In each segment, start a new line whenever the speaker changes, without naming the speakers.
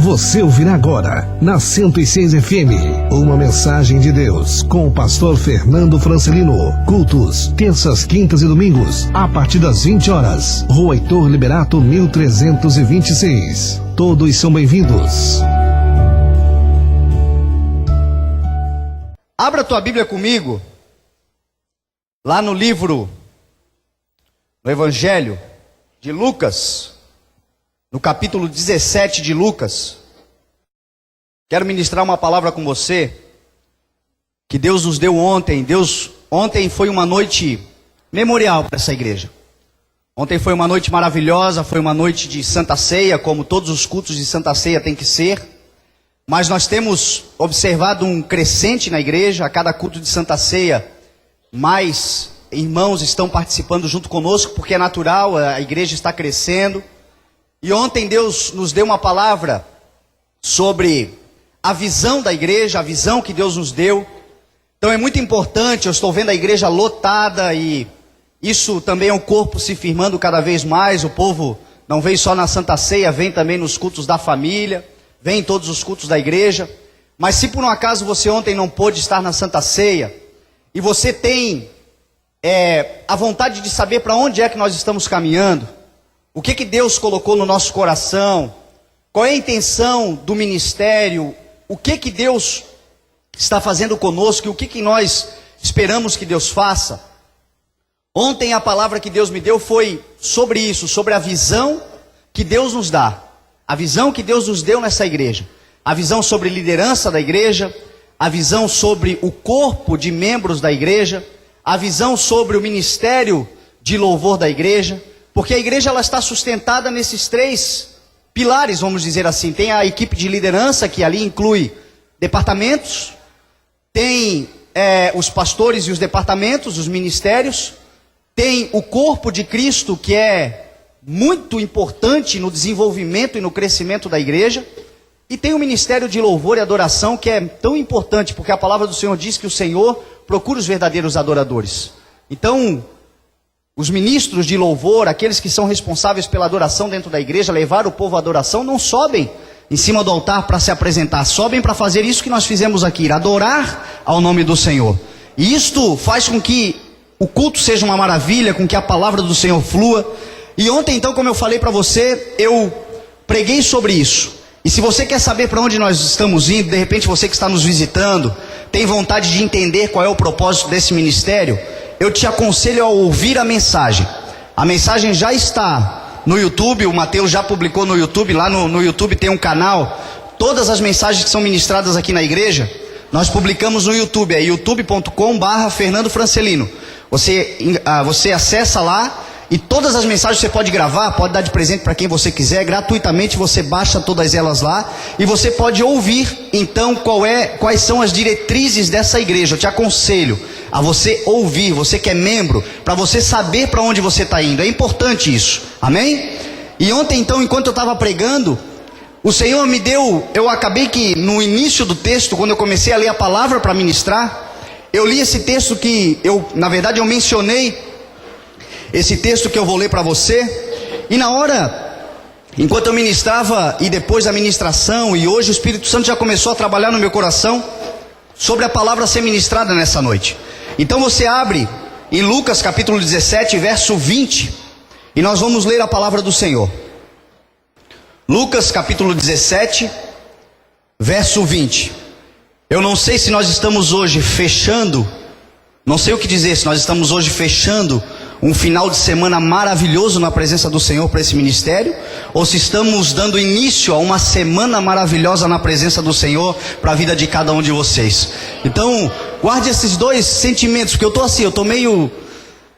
Você ouvirá agora, na 106 FM, uma mensagem de Deus, com o pastor Fernando Francelino. Cultos, terças, quintas e domingos, a partir das 20 horas. Rua Heitor Liberato, 1326. Todos são bem-vindos.
Abra tua Bíblia comigo, lá no livro, no Evangelho de Lucas, no capítulo 17 de Lucas. Quero ministrar uma palavra com você, que Deus nos deu ontem. Ontem foi uma noite memorial para essa igreja. Ontem foi uma noite maravilhosa, foi uma noite de Santa Ceia, como todos os cultos de Santa Ceia tem que ser. Mas nós temos observado um crescente na igreja. A cada culto de Santa Ceia, mais irmãos estão participando junto conosco, porque é natural, a igreja está crescendo. E ontem Deus nos deu uma palavra sobre a visão da igreja, a visão que Deus nos deu. Então é muito importante, eu estou vendo a igreja lotada e isso também é o corpo se firmando cada vez mais. O povo não vem só na Santa Ceia, vem também nos cultos da família, vem em todos os cultos da igreja. Mas se por um acaso você ontem não pôde estar na Santa Ceia e você tem a vontade de saber para onde é que nós estamos caminhando, o que Deus colocou no nosso coração, qual é a intenção do ministério, o que Deus está fazendo conosco e o que nós esperamos que Deus faça. Ontem a palavra que Deus me deu foi sobre isso, sobre a visão que Deus nos dá, a visão que Deus nos deu nessa igreja, a visão sobre liderança da igreja, a visão sobre o corpo de membros da igreja, a visão sobre o ministério de louvor da igreja. Porque a igreja ela está sustentada nesses três pilares, vamos dizer assim. Tem a equipe de liderança, que ali inclui departamentos. Tem os pastores e os departamentos, os ministérios. Tem o corpo de Cristo, que é muito importante no desenvolvimento e no crescimento da igreja. E tem o ministério de louvor e adoração, que é tão importante, porque a palavra do Senhor diz que o Senhor procura os verdadeiros adoradores. Então, os ministros de louvor, aqueles que são responsáveis pela adoração dentro da igreja, levar o povo à adoração, não sobem em cima do altar para se apresentar, sobem para fazer isso que nós fizemos aqui, adorar ao nome do Senhor. E isto faz com que o culto seja uma maravilha, com que a palavra do Senhor flua. E ontem então, como eu falei para você, eu preguei sobre isso. E se você quer saber para onde nós estamos indo, de repente você que está nos visitando, tem vontade de entender qual é o propósito desse ministério, eu te aconselho a ouvir a mensagem. A mensagem já está no YouTube, o Mateus já publicou no YouTube, lá no YouTube tem um canal. Todas as mensagens que são ministradas aqui na igreja, nós publicamos no YouTube, é youtube.com/Fernando Francelino. Você acessa lá e todas as mensagens você pode gravar, pode dar de presente para quem você quiser, gratuitamente você baixa todas elas lá e você pode ouvir então quais são as diretrizes dessa igreja. Eu te aconselho a você ouvir, você que é membro, para você saber para onde você está indo. É importante isso, amém? E ontem então, enquanto eu estava pregando, o Senhor me deu, eu acabei que no início do texto, quando eu comecei a ler a palavra para ministrar, eu li esse texto que na verdade eu mencionei esse texto que eu vou ler para você. E na hora, enquanto eu ministrava e depois da ministração, e hoje o Espírito Santo já começou a trabalhar no meu coração sobre a palavra a ser ministrada nessa noite. Então você abre em Lucas capítulo 17, verso 20, e nós vamos ler a palavra do Senhor. Lucas capítulo 17, verso 20. Eu não sei se nós estamos hoje fechando, não sei o que dizer, se nós estamos hoje fechando um final de semana maravilhoso na presença do Senhor para esse ministério, ou se estamos dando início a uma semana maravilhosa na presença do Senhor para a vida de cada um de vocês. Então, guarde esses dois sentimentos, porque eu estou meio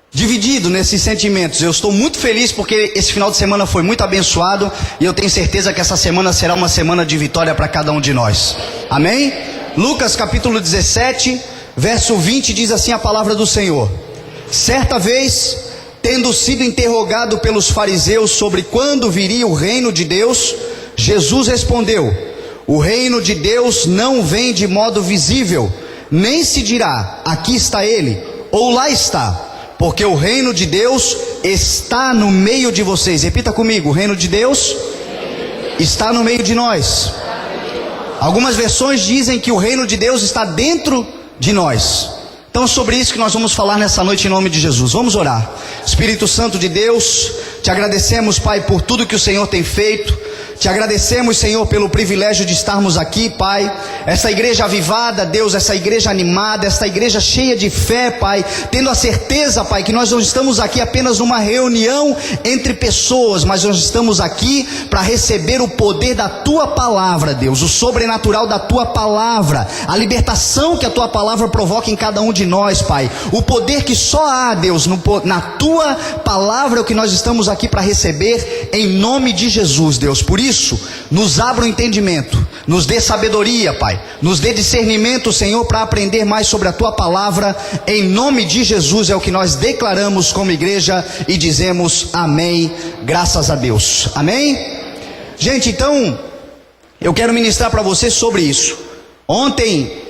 dividido nesses sentimentos. Eu estou muito feliz porque esse final de semana foi muito abençoado e eu tenho certeza que essa semana será uma semana de vitória para cada um de nós. Amém? Lucas capítulo 17, verso 20 diz assim a palavra do Senhor: certa vez, tendo sido interrogado pelos fariseus sobre quando viria o reino de Deus, Jesus respondeu: o reino de Deus não vem de modo visível, nem se dirá, aqui está ele, ou lá está, porque o reino de Deus está no meio de vocês. Repita comigo: o reino de Deus está no meio de nós. Algumas versões dizem que o reino de Deus está dentro de nós. Então, sobre isso que nós vamos falar nessa noite em nome de Jesus. Vamos orar. Espírito Santo de Deus, te agradecemos, Pai, por tudo que o Senhor tem feito. Te agradecemos, Senhor, pelo privilégio de estarmos aqui, Pai. Essa igreja avivada, Deus, essa igreja animada, essa igreja cheia de fé, Pai. Tendo a certeza, Pai, que nós não estamos aqui apenas numa reunião entre pessoas, mas nós estamos aqui para receber o poder da Tua palavra, Deus. O sobrenatural da Tua palavra. A libertação que a Tua palavra provoca em cada um de nós, Pai. O poder que só há, Deus, na Tua palavra é o que nós estamos aqui para receber em nome de Jesus, Deus. Por isso, nos abra o entendimento, nos dê sabedoria, Pai, nos dê discernimento, Senhor, para aprender mais sobre a Tua palavra, em nome de Jesus é o que nós declaramos como igreja e dizemos amém, graças a Deus, amém? Gente, então, eu quero ministrar para você sobre isso. Ontem,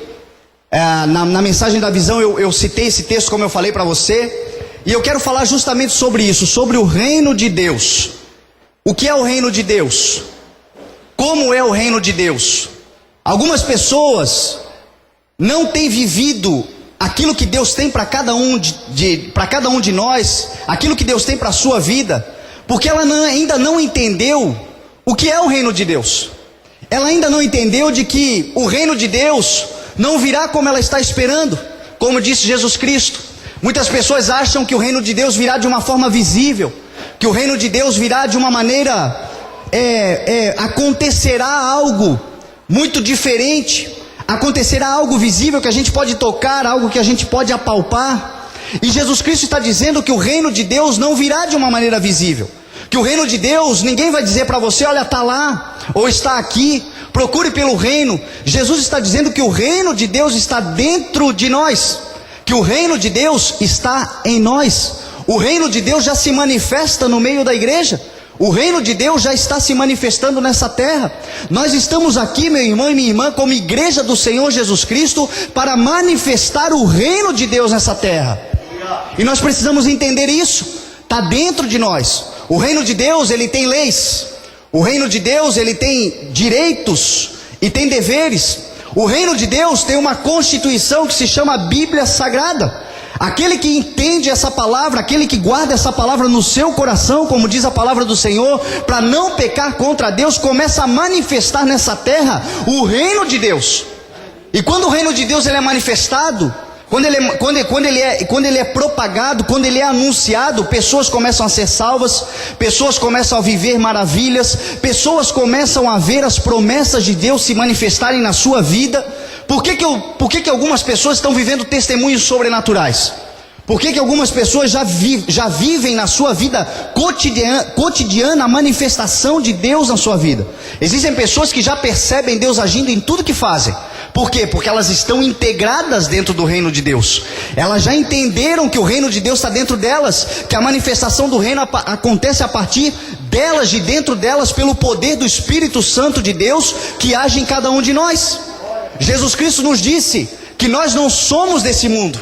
na mensagem da visão, eu citei esse texto como eu falei para você, e eu quero falar justamente sobre isso, sobre o reino de Deus. O que é o reino de Deus? Como é o reino de Deus? Algumas pessoas não têm vivido aquilo que Deus tem para cada um de nós, aquilo que Deus tem para a sua vida, porque ela ainda não entendeu o que é o reino de Deus. Ela ainda não entendeu de que o reino de Deus não virá como ela está esperando, como disse Jesus Cristo. Muitas pessoas acham que o reino de Deus virá de uma forma visível, que o reino de Deus virá de uma maneira, acontecerá algo muito diferente, acontecerá algo visível que a gente pode tocar, algo que a gente pode apalpar. E Jesus Cristo está dizendo que o reino de Deus não virá de uma maneira visível, que o reino de Deus, ninguém vai dizer para você, olha, está lá, ou está aqui, procure pelo reino. Jesus está dizendo que o reino de Deus está dentro de nós, que o reino de Deus está em nós. O reino de Deus já se manifesta no meio da igreja. O reino de Deus já está se manifestando nessa terra. Nós estamos aqui, meu irmão e minha irmã, como igreja do Senhor Jesus Cristo, para manifestar o reino de Deus nessa terra. E nós precisamos entender isso. Está dentro de nós. O reino de Deus, ele tem leis. O reino de Deus, ele tem direitos e tem deveres. O reino de Deus tem uma constituição que se chama Bíblia Sagrada. Aquele que entende essa palavra, aquele que guarda essa palavra no seu coração, como diz a palavra do Senhor, para não pecar contra Deus, começa a manifestar nessa terra o reino de Deus. E quando o reino de Deus ele é manifestado, quando ele é propagado, quando ele é anunciado, pessoas começam a ser salvas, pessoas começam a viver maravilhas, pessoas começam a ver as promessas de Deus se manifestarem na sua vida. Por que algumas pessoas estão vivendo testemunhos sobrenaturais? Por que algumas pessoas já vivem na sua vida cotidiana a manifestação de Deus na sua vida? Existem pessoas que já percebem Deus agindo em tudo que fazem. Por quê? Porque elas estão integradas dentro do reino de Deus. Elas já entenderam que o reino de Deus está dentro delas, que a manifestação do reino acontece a partir delas, de dentro delas, pelo poder do Espírito Santo de Deus que age em cada um de nós. Jesus Cristo nos disse que nós não somos desse mundo,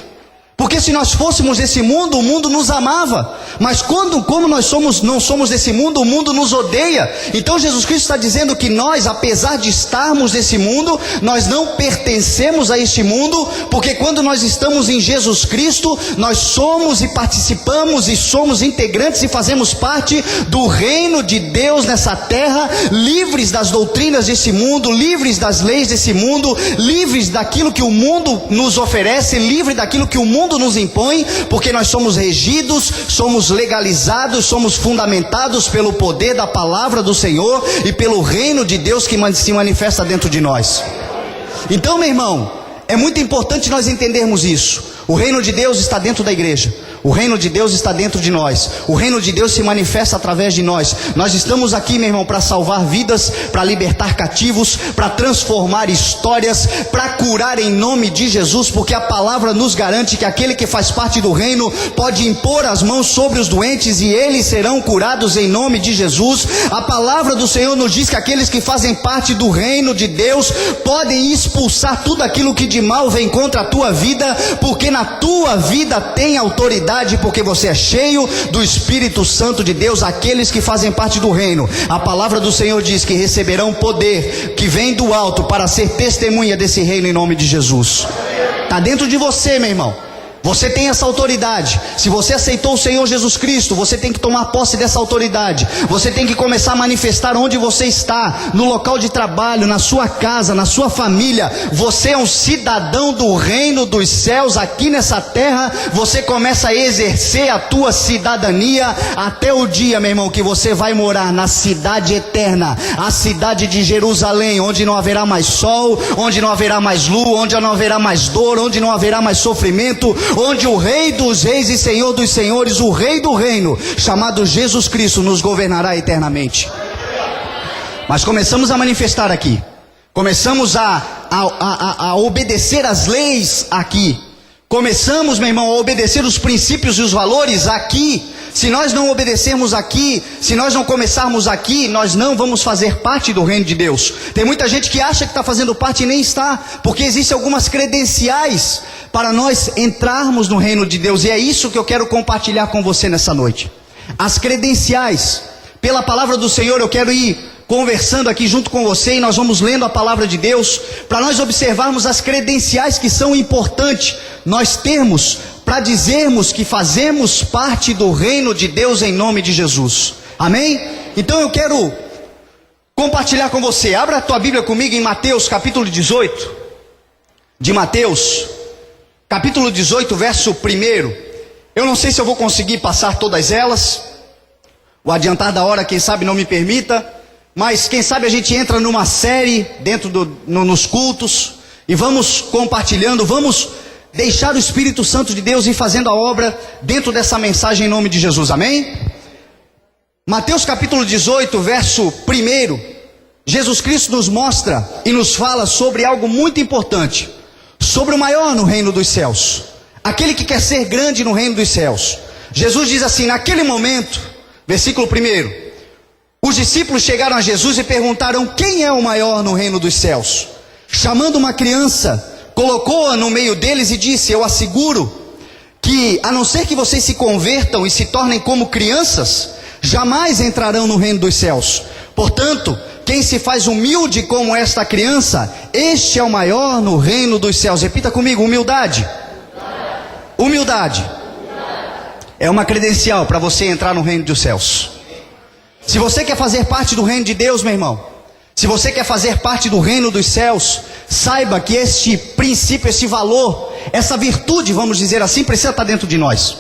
porque se nós fôssemos desse mundo, o mundo nos amava, mas como nós não somos desse mundo, o mundo nos odeia. Então Jesus Cristo está dizendo que nós, apesar de estarmos nesse mundo, nós não pertencemos a este mundo, porque quando nós estamos em Jesus Cristo, nós somos e participamos e somos integrantes e fazemos parte do reino de Deus nessa terra, livres das doutrinas desse mundo, livres das leis desse mundo, livres daquilo que o mundo nos oferece, livre daquilo que o mundo nos impõe, porque nós somos regidos, somos legalizados, somos fundamentados pelo poder da palavra do Senhor e pelo reino de Deus que se manifesta dentro de nós. Então, meu irmão, é muito importante nós entendermos isso. O reino de Deus está dentro da igreja. O reino de Deus está dentro de nós. O reino de Deus se manifesta através de nós. Nós estamos aqui, meu irmão, para salvar vidas, para libertar cativos, para transformar histórias, para curar em nome de Jesus, porque a palavra nos garante que aquele que faz parte do reino pode impor as mãos sobre os doentes e eles serão curados em nome de Jesus. A palavra do Senhor nos diz que aqueles que fazem parte do reino de Deus podem expulsar tudo aquilo que de mal vem contra a tua vida, porque na tua vida tem autoridade autoridade, porque você é cheio do Espírito Santo de Deus. Aqueles que fazem parte do reino, a palavra do Senhor diz que receberão poder que vem do alto para ser testemunha desse reino em nome de Jesus. Está dentro de você, meu irmão. Você tem essa autoridade. Se você aceitou o Senhor Jesus Cristo, você tem que tomar posse dessa autoridade. Você tem que começar a manifestar onde você está, no local de trabalho, na sua casa, na sua família. Você é um cidadão do reino dos céus aqui nessa terra. Você começa a exercer a tua cidadania até o dia, meu irmão, que você vai morar na cidade eterna, a cidade de Jerusalém, onde não haverá mais sol, onde não haverá mais lua, onde não haverá mais dor, onde não haverá mais sofrimento, onde o Rei dos Reis e Senhor dos Senhores, o Rei do Reino, chamado Jesus Cristo, nos governará eternamente. Mas começamos a manifestar aqui, começamos a obedecer as leis aqui, começamos, meu irmão, a obedecer os princípios e os valores aqui. Se nós não obedecermos aqui, se nós não começarmos aqui, nós não vamos fazer parte do reino de Deus. Tem muita gente que acha que está fazendo parte e nem está, porque existem algumas credenciais para nós entrarmos no reino de Deus, e é isso que eu quero compartilhar com você nessa noite. As credenciais, pela palavra do Senhor, eu quero ir conversando aqui junto com você, e nós vamos lendo a palavra de Deus, para nós observarmos as credenciais que são importantes nós termos, para dizermos que fazemos parte do reino de Deus em nome de Jesus. Amém? Então eu quero compartilhar com você. Abra a tua Bíblia comigo em Mateus capítulo 18. De Mateus, capítulo 18, verso 1. Eu não sei se eu vou conseguir passar todas elas. O adiantar da hora, quem sabe, não me permita. Mas quem sabe a gente entra numa série dentro nos cultos e vamos compartilhando, vamos deixar o Espírito Santo de Deus ir fazendo a obra dentro dessa mensagem em nome de Jesus, amém? Mateus capítulo 18, verso 1, Jesus Cristo nos mostra e nos fala sobre algo muito importante, sobre o maior no reino dos céus, aquele que quer ser grande no reino dos céus. Jesus diz assim, naquele momento, versículo 1, os discípulos chegaram a Jesus e perguntaram, quem é o maior no reino dos céus? Chamando uma criança, colocou-a no meio deles e disse, eu asseguro que, a não ser que vocês se convertam e se tornem como crianças, jamais entrarão no reino dos céus. Portanto, quem se faz humilde como esta criança, este é o maior no reino dos céus. Repita comigo, humildade. Humildade é uma credencial para você entrar no reino dos céus. Se você quer fazer parte do reino de Deus, meu irmão, se você quer fazer parte do reino dos céus, saiba que este princípio, esse valor, essa virtude, vamos dizer assim, precisa estar dentro de nós.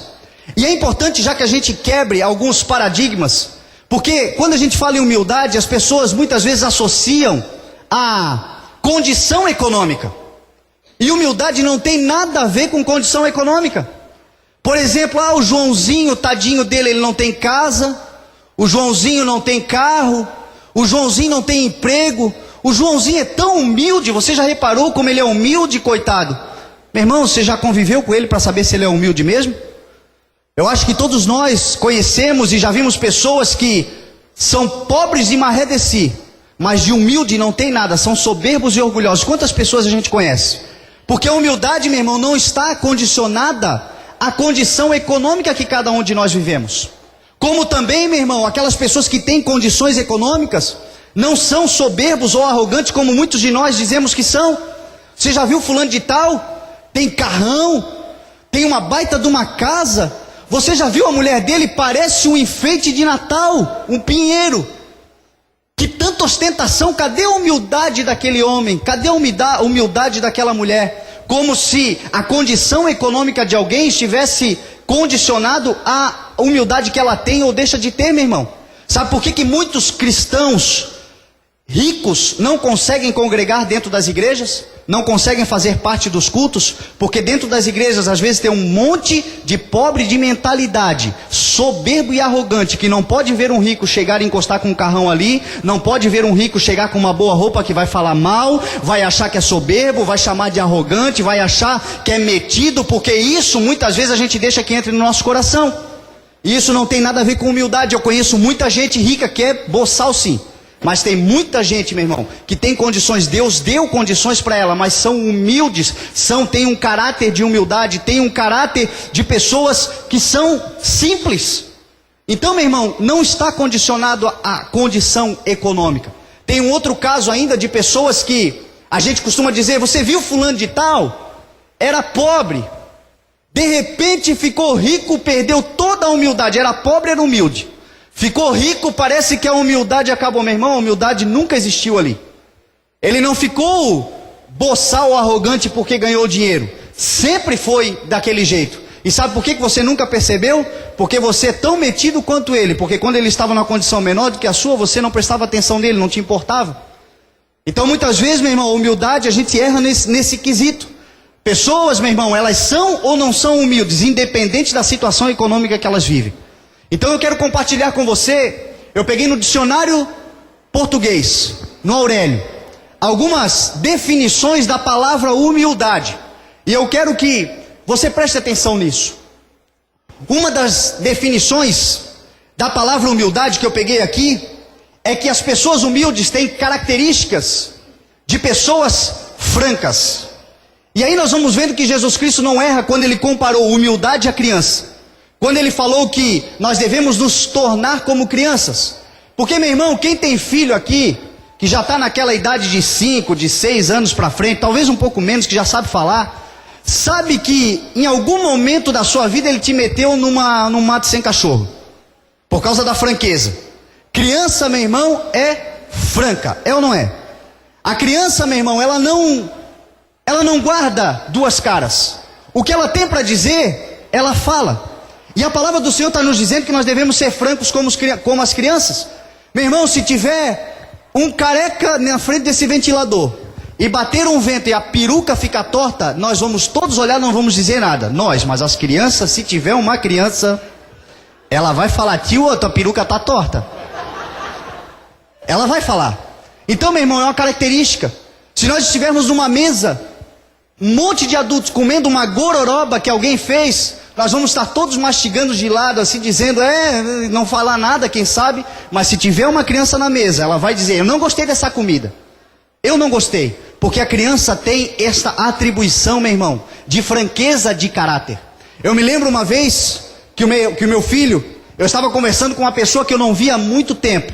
E é importante já que a gente quebre alguns paradigmas, porque quando a gente fala em humildade, as pessoas muitas vezes associam a condição econômica. E humildade não tem nada a ver com condição econômica. Por exemplo, o Joãozinho, tadinho dele, ele não tem casa, o Joãozinho não tem carro, o Joãozinho não tem emprego, o Joãozinho é tão humilde, você já reparou como ele é humilde, coitado? Meu irmão, você já conviveu com ele para saber se ele é humilde mesmo? Eu acho que todos nós conhecemos e já vimos pessoas que são pobres de maré de si, mas de humilde não tem nada, são soberbos e orgulhosos. Quantas pessoas a gente conhece? Porque a humildade, meu irmão, não está condicionada à condição econômica que cada um de nós vivemos. Como também, meu irmão, aquelas pessoas que têm condições econômicas não são soberbos ou arrogantes como muitos de nós dizemos que são. Você já viu fulano de tal? Tem carrão, tem uma baita de uma casa. Você já viu a mulher dele? Parece um enfeite de Natal, um pinheiro. Que tanta ostentação, cadê a humildade daquele homem? Cadê a humildade daquela mulher? Como se a condição econômica de alguém estivesse condicionado à humildade que ela tem ou deixa de ter, meu irmão. Sabe por que muitos cristãos ricos não conseguem congregar dentro das igrejas? Não conseguem fazer parte dos cultos? Porque dentro das igrejas às vezes tem um monte de pobre de mentalidade, soberbo e arrogante, que não pode ver um rico chegar e encostar com um carrão ali, não pode ver um rico chegar com uma boa roupa que vai falar mal, vai achar que é soberbo, vai chamar de arrogante, vai achar que é metido, porque isso muitas vezes a gente deixa que entre no nosso coração. E isso não tem nada a ver com humildade. Eu conheço muita gente rica que é boçal sim, Mas tem muita gente, meu irmão, que tem condições, Deus deu condições para ela, mas são humildes, têm um caráter de humildade, têm um caráter de pessoas que são simples. Então, meu irmão, não está condicionado à condição econômica. Tem um outro caso ainda de pessoas que a gente costuma dizer, você viu fulano de tal? Era pobre, de repente ficou rico, perdeu toda a humildade, era pobre, era humilde. Ficou rico, parece que a humildade acabou. Meu irmão, a humildade nunca existiu ali. Ele não ficou boçal ou arrogante porque ganhou dinheiro. Sempre foi daquele jeito. E sabe por que você nunca percebeu? Porque você é tão metido quanto ele. Porque quando ele estava numa condição menor do que a sua, você não prestava atenção nele, não te importava. Então muitas vezes, meu irmão, a humildade, a gente erra nesse quesito. Pessoas, meu irmão, elas são ou não são humildes, independente da situação econômica que elas vivem. Então eu quero compartilhar com você, eu peguei no dicionário português, no Aurélio, algumas definições da palavra humildade. E eu quero que você preste atenção nisso. Uma das definições da palavra humildade que eu peguei aqui, é que as pessoas humildes têm características de pessoas francas. E aí nós vamos vendo que Jesus Cristo não erra quando ele comparou humildade à criança. Quando ele falou que nós devemos nos tornar como crianças. Porque, meu irmão, quem tem filho aqui, que já está naquela idade de 5, de 6 anos para frente, talvez um pouco menos, que já sabe falar, sabe que em algum momento da sua vida ele te meteu num mato sem cachorro. Por causa da franqueza. Criança, meu irmão, é franca, é ou não é? A criança, meu irmão, ela não guarda duas caras. O que ela tem para dizer, ela fala. E a palavra do Senhor está nos dizendo que nós devemos ser francos como as crianças. Meu irmão, se tiver um careca na frente desse ventilador e bater um vento e a peruca ficar torta, nós vamos todos olhar, não vamos dizer nada. Mas as crianças, se tiver uma criança, ela vai falar, tio, a tua peruca está torta. Ela vai falar. Então, meu irmão, é uma característica. Se nós estivermos numa mesa, um monte de adultos comendo uma gororoba que alguém fez, nós vamos estar todos mastigando de lado, assim, dizendo, não falar nada, quem sabe, mas se tiver uma criança na mesa, ela vai dizer, eu não gostei dessa comida, eu não gostei, porque a criança tem esta atribuição, meu irmão, de franqueza de caráter. Eu me lembro uma vez, que o meu filho, eu estava conversando com uma pessoa que eu não via há muito tempo,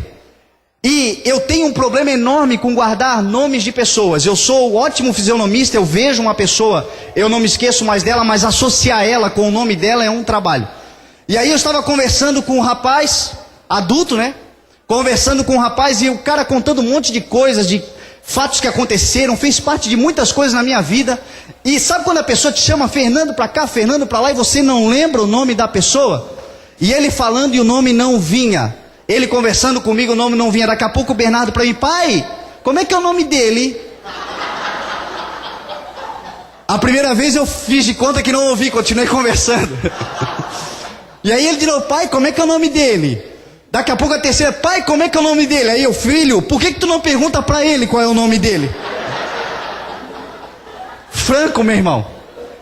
e eu tenho um problema enorme com guardar nomes de pessoas. Eu sou um ótimo fisionomista, eu vejo uma pessoa, eu não me esqueço mais dela, mas associar ela com o nome dela é um trabalho. E aí eu estava conversando com um rapaz, adulto, né? Conversando com um rapaz e o cara contando um monte de coisas, de fatos que aconteceram, fez parte de muitas coisas na minha vida. E sabe quando a pessoa te chama Fernando para cá, Fernando para lá, e você não lembra o nome da pessoa? E ele falando e o nome não vinha. Ele conversando comigo, o nome não vinha. Daqui a pouco o Bernardo para mim, pai, como é que é o nome dele? A primeira vez eu fiz de conta que não ouvi, continuei conversando. E aí ele disse, pai, como é que é o nome dele? Daqui a pouco a terceira, pai, como é que é o nome dele? Aí eu, filho, por que tu não pergunta para ele qual é o nome dele? Franco, meu irmão.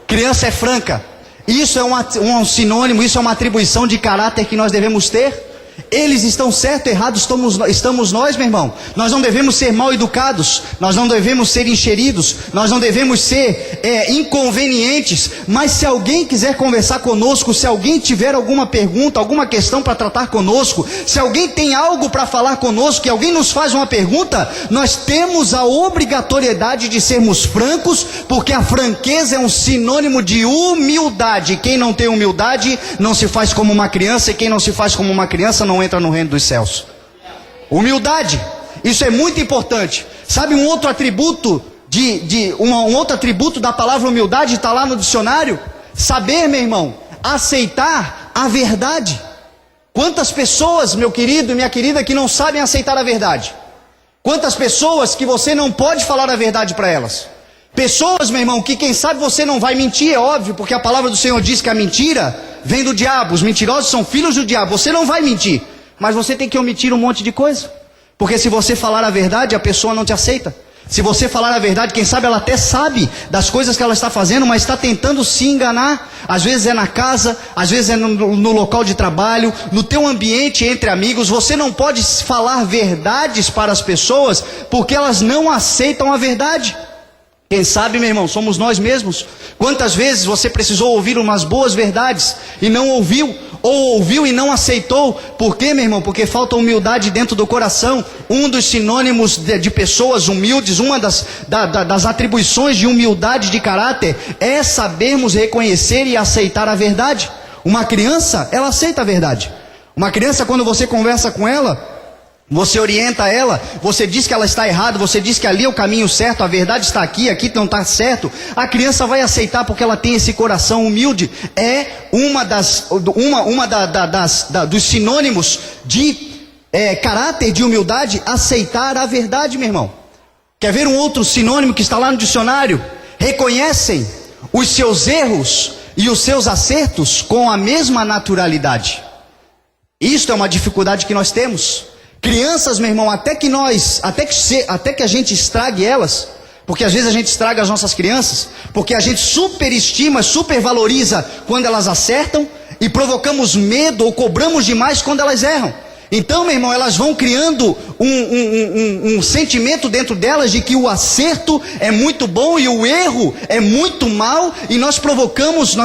Criança é franca. Isso é um sinônimo, isso é uma atribuição de caráter que nós devemos ter. Eles estão certo, errado estamos nós, meu irmão. Nós não devemos ser mal educados, nós não devemos ser encheridos, nós não devemos ser inconvenientes. Mas se alguém quiser conversar conosco, se alguém tiver alguma pergunta, alguma questão para tratar conosco, se alguém tem algo para falar conosco, e alguém nos faz uma pergunta, nós temos a obrigatoriedade de sermos francos, porque a franqueza é um sinônimo de humildade. Quem não tem humildade não se faz como uma criança, e quem não se faz como uma criança não entra no reino dos céus. Humildade, isso é muito importante. Sabe um outro atributo um outro atributo da palavra humildade está lá no dicionário? Saber, meu irmão, aceitar a verdade. Quantas pessoas, meu querido e minha querida, que não sabem aceitar a verdade? Quantas pessoas que você não pode falar a verdade para elas? Pessoas, meu irmão, que quem sabe você não vai mentir, é óbvio, porque a palavra do Senhor diz que a mentira vem do diabo, os mentirosos são filhos do diabo. Você não vai mentir, mas você tem que omitir um monte de coisa, porque se você falar a verdade, a pessoa não te aceita. Se você falar a verdade, quem sabe ela até sabe das coisas que ela está fazendo, mas está tentando se enganar. Às vezes é na casa, às vezes é no local de trabalho, no teu ambiente entre amigos. Você não pode falar verdades para as pessoas, porque elas não aceitam a verdade. Quem sabe, meu irmão, somos nós mesmos. Quantas vezes você precisou ouvir umas boas verdades e não ouviu, ou ouviu e não aceitou? Por quê, meu irmão? Porque falta humildade dentro do coração. Um dos sinônimos de pessoas humildes, uma das atribuições de humildade de caráter, é sabermos reconhecer e aceitar a verdade. Uma criança, ela aceita a verdade. Uma criança, quando você conversa com ela, você orienta ela, você diz que ela está errada, você diz que ali é o caminho certo, a verdade está aqui, aqui não está certo. A criança vai aceitar porque ela tem esse coração humilde. É dos sinônimos de caráter de humildade, aceitar a verdade, meu irmão. Quer ver um outro sinônimo que está lá no dicionário? Reconhecem os seus erros e os seus acertos com a mesma naturalidade. Isto é uma dificuldade que nós temos. Crianças, meu irmão, até que a gente estrague elas, porque às vezes a gente estraga as nossas crianças, porque a gente superestima, supervaloriza quando elas acertam e provocamos medo ou cobramos demais quando elas erram. Então, meu irmão, elas vão criando um sentimento dentro delas de que o acerto é muito bom e o erro é muito mal, e nós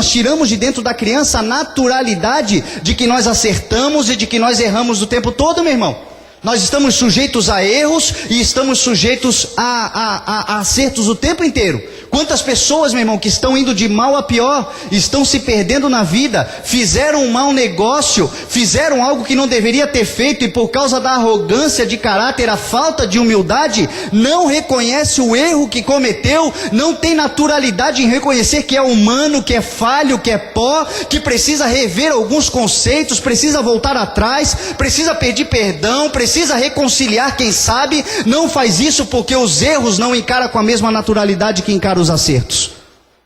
tiramos de dentro da criança a naturalidade de que nós acertamos e de que nós erramos o tempo todo, meu irmão. Nós estamos sujeitos a erros e estamos sujeitos a acertos o tempo inteiro. Quantas pessoas, meu irmão, que estão indo de mal a pior, estão se perdendo na vida, fizeram um mau negócio, fizeram algo que não deveria ter feito, e por causa da arrogância de caráter, a falta de humildade, não reconhece o erro que cometeu, não tem naturalidade em reconhecer que é humano, que é falho, que é pó, que precisa rever alguns conceitos, precisa voltar atrás, precisa pedir perdão, precisa reconciliar, quem sabe. Não faz isso porque os erros não encara com a mesma naturalidade que encara os acertos.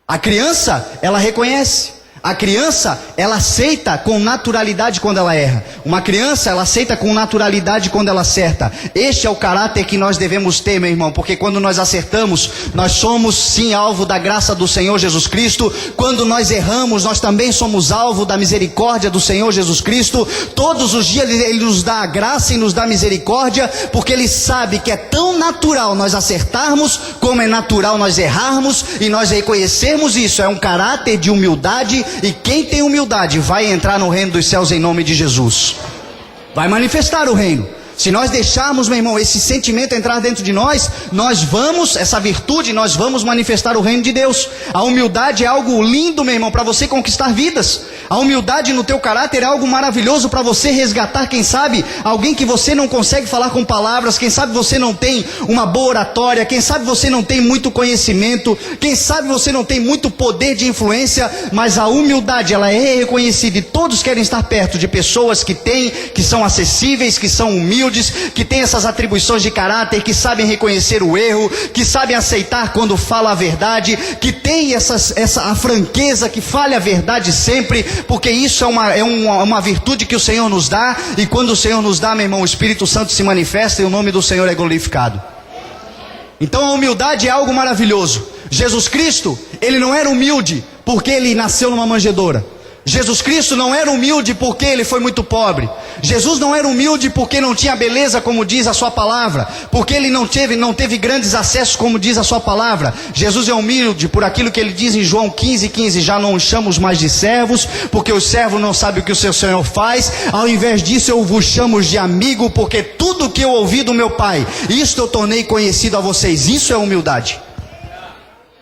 A criança, ela reconhece. A criança, ela aceita com naturalidade quando ela erra. Uma criança, ela aceita com naturalidade quando ela acerta. Este é o caráter que nós devemos ter, meu irmão, porque quando nós acertamos, nós somos sim alvo da graça do Senhor Jesus Cristo. Quando nós erramos, nós também somos alvo da misericórdia do Senhor Jesus Cristo. Todos os dias Ele nos dá a graça e nos dá a misericórdia, porque Ele sabe que é tão natural nós acertarmos, como é natural nós errarmos, e nós reconhecermos isso. É um caráter de humildade. E quem tem humildade vai entrar no reino dos céus em nome de Jesus. Vai manifestar o reino. Se nós deixarmos, meu irmão, esse sentimento entrar dentro de nós, essa virtude, nós vamos manifestar o reino de Deus. A humildade é algo lindo, meu irmão, para você conquistar vidas. A humildade no teu caráter é algo maravilhoso para você resgatar, quem sabe, alguém que você não consegue falar com palavras, quem sabe você não tem uma boa oratória, quem sabe você não tem muito conhecimento, quem sabe você não tem muito poder de influência, mas a humildade, ela é reconhecida, e todos querem estar perto de pessoas que são acessíveis, que são humildes, que têm essas atribuições de caráter, que sabem reconhecer o erro, que sabem aceitar quando fala a verdade, que tem a franqueza, que fale a verdade sempre, porque isso é uma virtude que o Senhor nos dá, e quando o Senhor nos dá, meu irmão, o Espírito Santo se manifesta e o nome do Senhor é glorificado. Então a humildade é algo maravilhoso. Jesus Cristo, Ele não era humilde porque Ele nasceu numa manjedoura. Jesus Cristo não era humilde porque Ele foi muito pobre. Jesus não era humilde porque não tinha beleza, como diz a sua palavra, porque Ele não teve grandes acessos, como diz a sua palavra. Jesus é humilde por aquilo que Ele diz em João 15:15, já não os chamamos mais de servos, porque os servos não sabem o que o seu Senhor faz. Ao invés disso eu vos chamo de amigo, porque tudo que eu ouvi do meu Pai, isto eu tornei conhecido a vocês. Isso é humildade.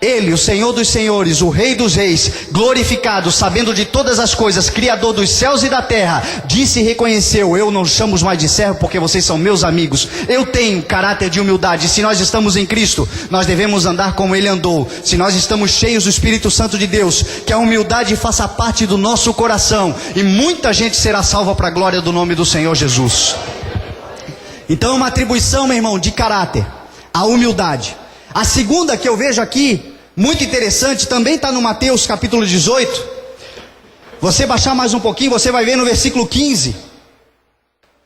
Ele, o Senhor dos senhores, o Rei dos reis, glorificado, sabendo de todas as coisas, Criador dos céus e da terra, disse e reconheceu: eu não chamo mais de servo, porque vocês são meus amigos. Eu tenho caráter de humildade. Se nós estamos em Cristo, nós devemos andar como Ele andou. Se nós estamos cheios do Espírito Santo de Deus, que a humildade faça parte do nosso coração, e muita gente será salva para a glória do nome do Senhor Jesus. Então é uma atribuição, meu irmão, de caráter, a humildade. A segunda que eu vejo aqui, muito interessante, também está no Mateus capítulo 18. Você baixar mais um pouquinho, você vai ver no versículo 15.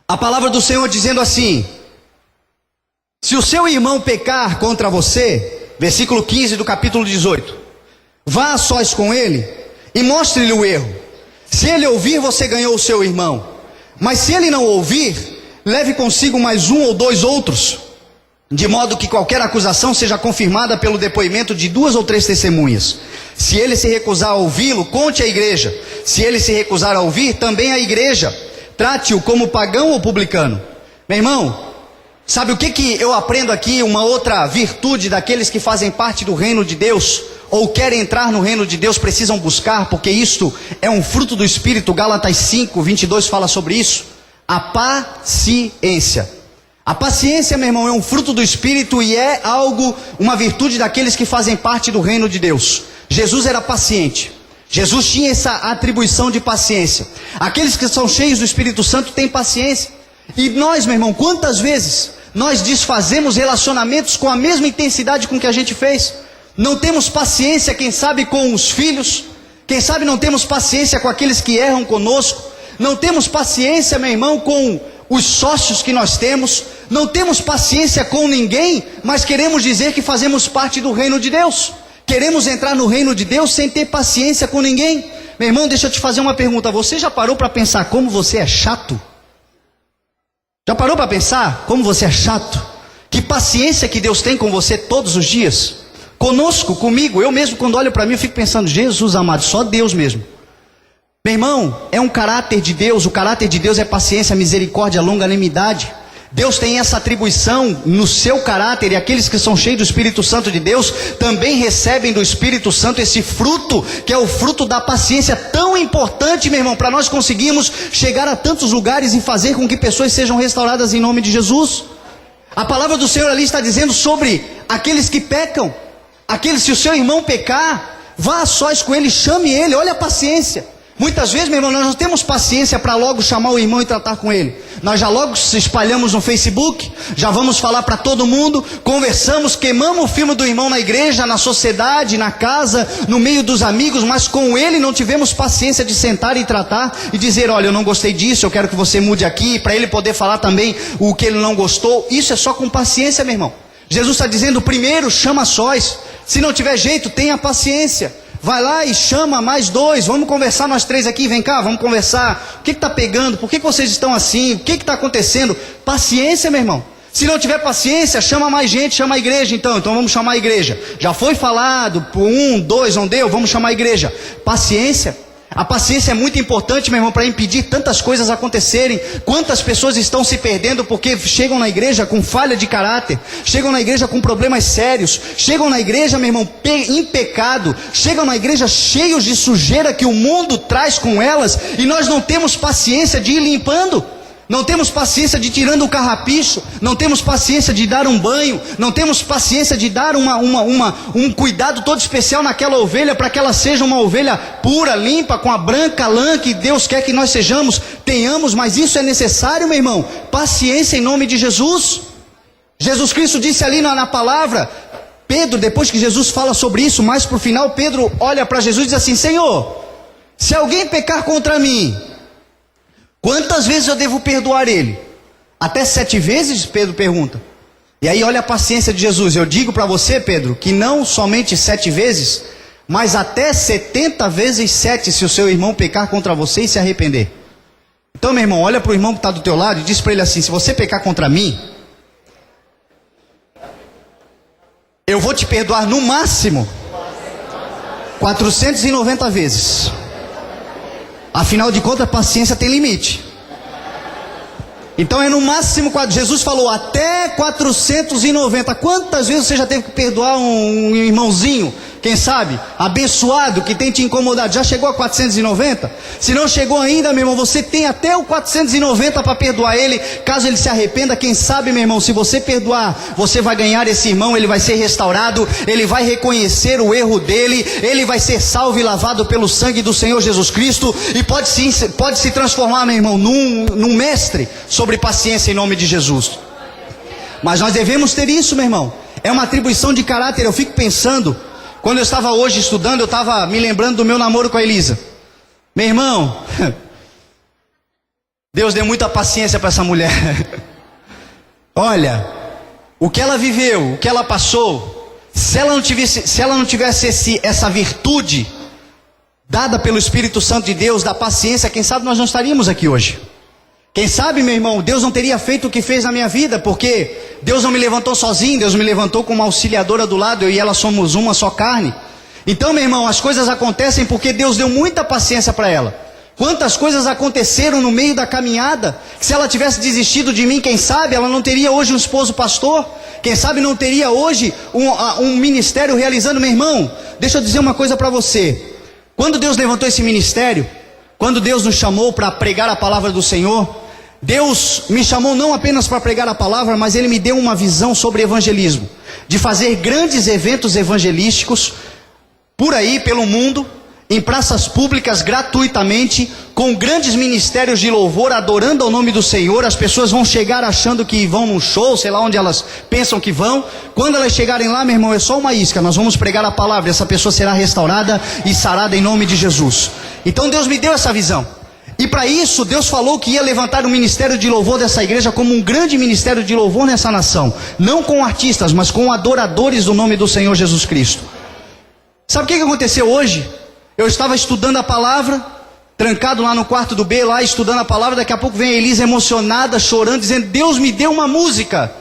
A palavra do Senhor dizendo assim: Se o seu irmão pecar contra você, versículo 15 do capítulo 18, vá a sós com ele e mostre-lhe o erro. Se ele ouvir, você ganhou o seu irmão. Mas se ele não ouvir, leve consigo mais um ou dois outros, de modo que qualquer acusação seja confirmada pelo depoimento de 2 ou 3 testemunhas. Se ele se recusar a ouvi-lo, conte à igreja. Se ele se recusar a ouvir, também a igreja. Trate-o como pagão ou publicano. Meu irmão, sabe o que eu aprendo aqui? Uma outra virtude daqueles que fazem parte do reino de Deus, ou querem entrar no reino de Deus, precisam buscar, porque isto é um fruto do Espírito. Gálatas 5, 22 fala sobre isso. A paciência. A paciência, meu irmão, é um fruto do Espírito e é algo, uma virtude daqueles que fazem parte do reino de Deus. Jesus era paciente. Jesus tinha essa atribuição de paciência. Aqueles que são cheios do Espírito Santo têm paciência. E nós, meu irmão, quantas vezes nós desfazemos relacionamentos com a mesma intensidade com que a gente fez? Não temos paciência, quem sabe, com os filhos. Quem sabe não temos paciência com aqueles que erram conosco. Não temos paciência, meu irmão, com os sócios que nós temos. Não temos paciência com ninguém, mas queremos dizer que fazemos parte do reino de Deus. Queremos entrar no reino de Deus sem ter paciência com ninguém. Meu irmão, deixa eu te fazer uma pergunta. Você já parou para pensar como você é chato? Já parou para pensar como você é chato? Que paciência que Deus tem com você todos os dias? Conosco, comigo, eu mesmo quando olho para mim eu fico pensando, Jesus amado, só Deus mesmo. Meu irmão, é um caráter de Deus. O caráter de Deus é paciência, misericórdia, longanimidade. Deus tem essa atribuição no seu caráter, e aqueles que são cheios do Espírito Santo de Deus também recebem do Espírito Santo esse fruto, que é o fruto da paciência, tão importante, meu irmão, para nós conseguirmos chegar a tantos lugares e fazer com que pessoas sejam restauradas em nome de Jesus. A palavra do Senhor ali está dizendo sobre aqueles que pecam, aqueles, se o seu irmão pecar, vá a sós com ele, chame ele, olha a paciência. Muitas vezes, meu irmão, nós não temos paciência para logo chamar o irmão e tratar com ele. Nós já logo se espalhamos no Facebook, já vamos falar para todo mundo, conversamos, queimamos o filme do irmão na igreja, na sociedade, na casa, no meio dos amigos, mas com ele não tivemos paciência de sentar e tratar e dizer, olha, eu não gostei disso, eu quero que você mude aqui, para ele poder falar também o que ele não gostou. Isso é só com paciência, meu irmão. Jesus está dizendo, primeiro chama a sós, se não tiver jeito, tenha paciência. Vai lá e chama mais 2, vamos conversar nós 3 aqui, vem cá, vamos conversar. O que está pegando? Por que vocês estão assim? O que está acontecendo? Paciência, meu irmão. Se não tiver paciência, chama mais gente, chama a igreja então vamos chamar a igreja. Já foi falado, por 1, 2, não deu, vamos chamar a igreja. Paciência. A paciência é muito importante, meu irmão, para impedir tantas coisas acontecerem. Quantas pessoas estão se perdendo porque chegam na igreja com falha de caráter, chegam na igreja com problemas sérios, chegam na igreja, meu irmão, em pecado, chegam na igreja cheios de sujeira que o mundo traz com elas, e nós não temos paciência de ir limpando. Não temos paciência de ir tirando o carrapicho, não temos paciência de dar um banho, não temos paciência de dar um cuidado todo especial naquela ovelha, para que ela seja uma ovelha pura, limpa, com a branca lã que Deus quer que nós tenhamos, mas isso é necessário, meu irmão, paciência em nome de Jesus. Jesus Cristo disse ali na palavra, Pedro, depois que Jesus fala sobre isso, mais para o final, Pedro olha para Jesus e diz assim, Senhor, se alguém pecar contra mim, quantas vezes eu devo perdoar ele? Até 7 vezes? Pedro pergunta. E aí olha a paciência de Jesus. Eu digo para você, Pedro, que não somente 7 vezes, mas até 70 vezes 7, se o seu irmão pecar contra você e se arrepender. Então, meu irmão, olha para o irmão que está do teu lado e diz para ele assim, se você pecar contra mim, eu vou te perdoar no máximo 490 vezes. Afinal de contas, a paciência tem limite. Então é no máximo, Jesus falou, até 490. Quantas vezes você já teve que perdoar um irmãozinho, quem sabe, abençoado, que tem te incomodado? Já chegou a 490? Se não chegou ainda, meu irmão, você tem até o 490 para perdoar ele, caso ele se arrependa. Quem sabe, meu irmão, se você perdoar, você vai ganhar esse irmão, ele vai ser restaurado, ele vai reconhecer o erro dele, ele vai ser salvo e lavado pelo sangue do Senhor Jesus Cristo, e pode se transformar, meu irmão, num mestre sobre paciência em nome de Jesus. Mas nós devemos ter isso, meu irmão. É uma atribuição de caráter. Eu fico pensando, quando eu estava hoje estudando, eu estava me lembrando do meu namoro com a Elisa. Meu irmão, Deus deu muita paciência para essa mulher. Olha, o que ela viveu, o que ela passou, se ela não tivesse essa virtude dada pelo Espírito Santo de Deus, da paciência, quem sabe nós não estaríamos aqui hoje. Quem sabe, meu irmão, Deus não teria feito o que fez na minha vida, porque Deus não me levantou sozinho, Deus me levantou com uma auxiliadora do lado, eu e ela somos uma só carne. Então, meu irmão, as coisas acontecem porque Deus deu muita paciência para ela. Quantas coisas aconteceram no meio da caminhada, que se ela tivesse desistido de mim, quem sabe ela não teria hoje um esposo pastor, quem sabe não teria hoje um ministério realizando. Meu irmão, deixa eu dizer uma coisa para você. Quando Deus levantou esse ministério, quando Deus nos chamou para pregar a palavra do Senhor, Deus me chamou não apenas para pregar a palavra, mas Ele me deu uma visão sobre evangelismo, de fazer grandes eventos evangelísticos, por aí, pelo mundo, em praças públicas, gratuitamente, com grandes ministérios de louvor, adorando ao nome do Senhor. As pessoas vão chegar achando que vão num show, sei lá onde elas pensam que vão. Quando elas chegarem lá, meu irmão, é só uma isca, nós vamos pregar a palavra, essa pessoa será restaurada e sarada em nome de Jesus. Então Deus me deu essa visão, e para isso Deus falou que ia levantar o ministério de louvor dessa igreja como um grande ministério de louvor nessa nação, não com artistas, mas com adoradores do nome do Senhor Jesus Cristo. Sabe o que aconteceu hoje? Eu estava estudando a palavra, trancado lá no quarto do B, lá estudando a palavra. Daqui a pouco vem a Elisa emocionada, chorando, dizendo: Deus me deu uma música.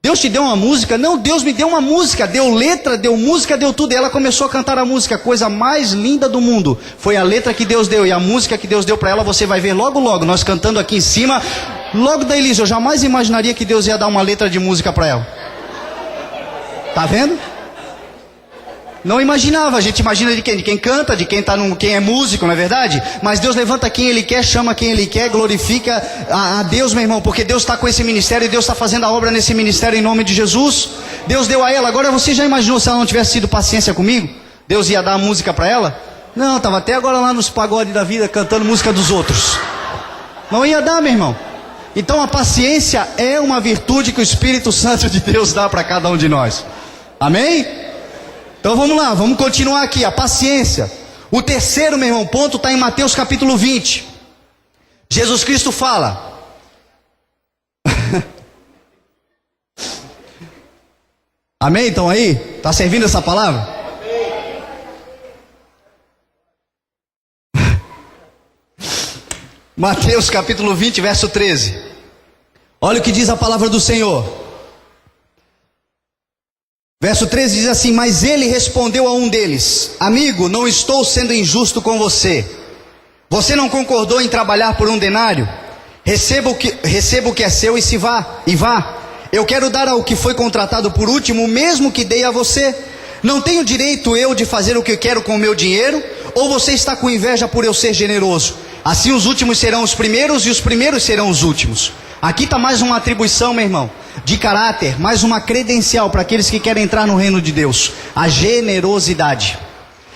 Deus te deu uma música? Não, Deus me deu uma música, deu letra, deu música, deu tudo. E ela começou a cantar a música, a coisa mais linda do mundo. Foi a letra que Deus deu e a música que Deus deu para ela. Você vai ver logo logo, nós cantando aqui em cima. Logo da Elisa, eu jamais imaginaria que Deus ia dar uma letra de música para ela. Tá vendo? Não imaginava, a gente imagina de quem? De quem canta, de quem é músico, não é verdade? Mas Deus levanta quem Ele quer, chama quem Ele quer, glorifica a Deus, meu irmão, porque Deus está com esse ministério e Deus está fazendo a obra nesse ministério em nome de Jesus. Deus deu a ela. Agora você já imaginou se ela não tivesse tido paciência comigo? Deus ia dar a música para ela? Não, estava até agora lá nos pagodes da vida cantando música dos outros. Não ia dar, meu irmão. Então a paciência é uma virtude que o Espírito Santo de Deus dá para cada um de nós. Amém? Então vamos lá, vamos continuar aqui, a paciência. O terceiro, meu irmão, ponto está em Mateus capítulo 20. Jesus Cristo fala. Amém? Então aí, está servindo essa palavra? Mateus capítulo 20, verso 13. Olha o que diz a palavra do Senhor. Verso 13 diz assim: mas ele respondeu a um deles: amigo, não estou sendo injusto com você. Você não concordou em trabalhar por um denário? Receba o que é seu e vá. Eu quero dar ao que foi contratado por último o mesmo que dei a você. Não tenho direito eu de fazer o que quero com o meu dinheiro? Ou você está com inveja por eu ser generoso? Assim os últimos serão os primeiros e os primeiros serão os últimos. Aqui está mais uma atribuição, meu irmão, de caráter, mais uma credencial para aqueles que querem entrar no reino de Deus: a generosidade.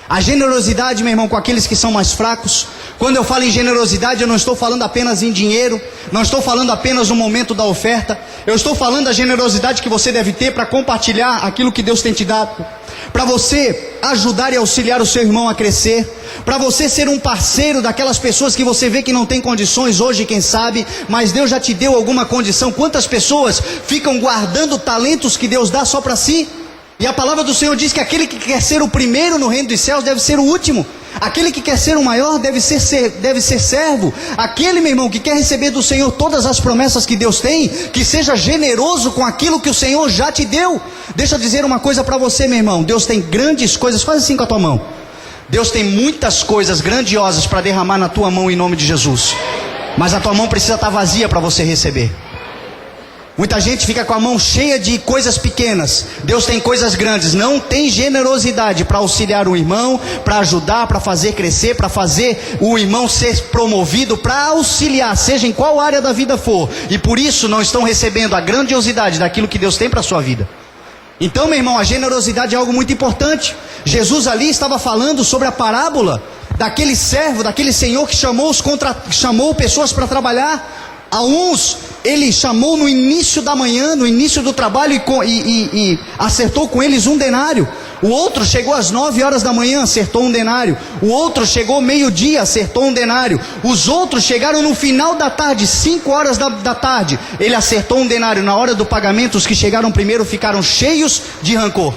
A generosidade, meu irmão, com aqueles que são mais fracos. Quando eu falo em generosidade, eu não estou falando apenas em dinheiro, não estou falando apenas no momento da oferta. Eu estou falando da generosidade que você deve ter para compartilhar aquilo que Deus tem te dado, para você ajudar e auxiliar o seu irmão a crescer, para você ser um parceiro daquelas pessoas que você vê que não tem condições hoje, quem sabe, mas Deus já te deu alguma condição. Quantas pessoas ficam guardando talentos que Deus dá só para si? E a palavra do Senhor diz que aquele que quer ser o primeiro no reino dos céus deve ser o último. Aquele que quer ser o maior deve ser servo. Aquele, meu irmão, que quer receber do Senhor todas as promessas que Deus tem, que seja generoso com aquilo que o Senhor já te deu. Deixa eu dizer uma coisa para você, meu irmão. Deus tem grandes coisas, faz assim com a tua mão. Deus tem muitas coisas grandiosas para derramar na tua mão em nome de Jesus. Mas a tua mão precisa estar vazia para você receber. Muita gente fica com a mão cheia de coisas pequenas. Deus tem coisas grandes. Não tem generosidade para auxiliar o irmão, para ajudar, para fazer crescer, para fazer o irmão ser promovido, para auxiliar, seja em qual área da vida for. E por isso não estão recebendo a grandiosidade daquilo que Deus tem para a sua vida. Então, meu irmão, a generosidade é algo muito importante. Jesus ali estava falando sobre a parábola daquele servo, daquele senhor que chamou pessoas para trabalhar. A uns ele chamou no início da manhã, no início do trabalho, e acertou com eles um denário. O outro chegou às 9 horas da manhã, acertou 1 denário. O outro chegou meio-dia, acertou 1 denário. Os outros chegaram no final da tarde, 5 horas da tarde. Ele acertou 1 denário. Na hora do pagamento, os que chegaram primeiro ficaram cheios de rancor.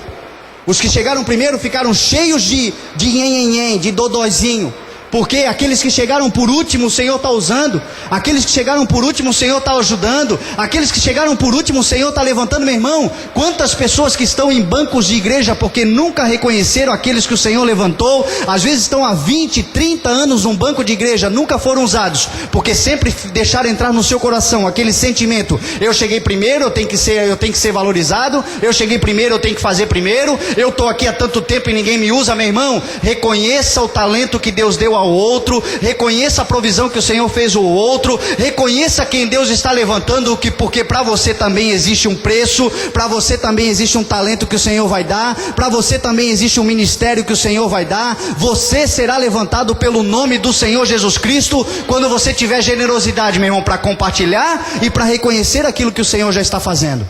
Os que chegaram primeiro ficaram cheios de nhenhenhen, de dodóizinho. Porque aqueles que chegaram por último o Senhor está usando. Aqueles que chegaram por último o Senhor está ajudando. Aqueles que chegaram por último o Senhor está levantando. Meu irmão, quantas pessoas que estão em bancos de igreja porque nunca reconheceram aqueles que o Senhor levantou. Às vezes estão há 20, 30 anos num banco de igreja, nunca foram usados, porque sempre deixaram entrar no seu coração aquele sentimento: eu cheguei primeiro, eu tenho que ser valorizado. Eu cheguei primeiro, eu tenho que fazer primeiro. Eu estou aqui há tanto tempo e ninguém me usa. Meu irmão, reconheça o talento que Deus deu ao outro, reconheça a provisão que o Senhor fez ao outro, reconheça quem Deus está levantando, porque para você também existe um preço, para você também existe um talento que o Senhor vai dar, para você também existe um ministério que o Senhor vai dar. Você será levantado pelo nome do Senhor Jesus Cristo, quando você tiver generosidade, meu irmão, para compartilhar e para reconhecer aquilo que o Senhor já está fazendo.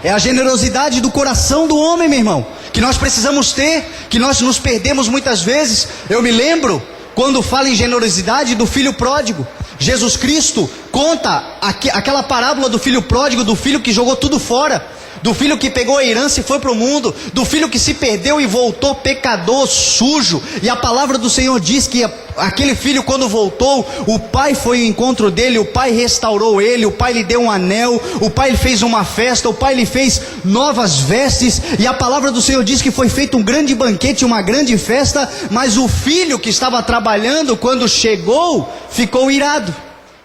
É a generosidade do coração do homem, meu irmão, que nós precisamos ter, que nós nos perdemos muitas vezes. Eu me lembro, quando fala em generosidade, do filho pródigo. Jesus Cristo conta aquela parábola do filho pródigo, do filho que jogou tudo fora, do filho que pegou a herança e foi para o mundo, do filho que se perdeu e voltou pecador, sujo. E a palavra do Senhor diz que aquele filho, quando voltou, o pai foi ao encontro dele, o pai restaurou ele, o pai lhe deu um anel, o pai lhe fez uma festa, o pai lhe fez novas vestes. E a palavra do Senhor diz que foi feito um grande banquete, uma grande festa. Mas o filho que estava trabalhando, quando chegou, ficou irado.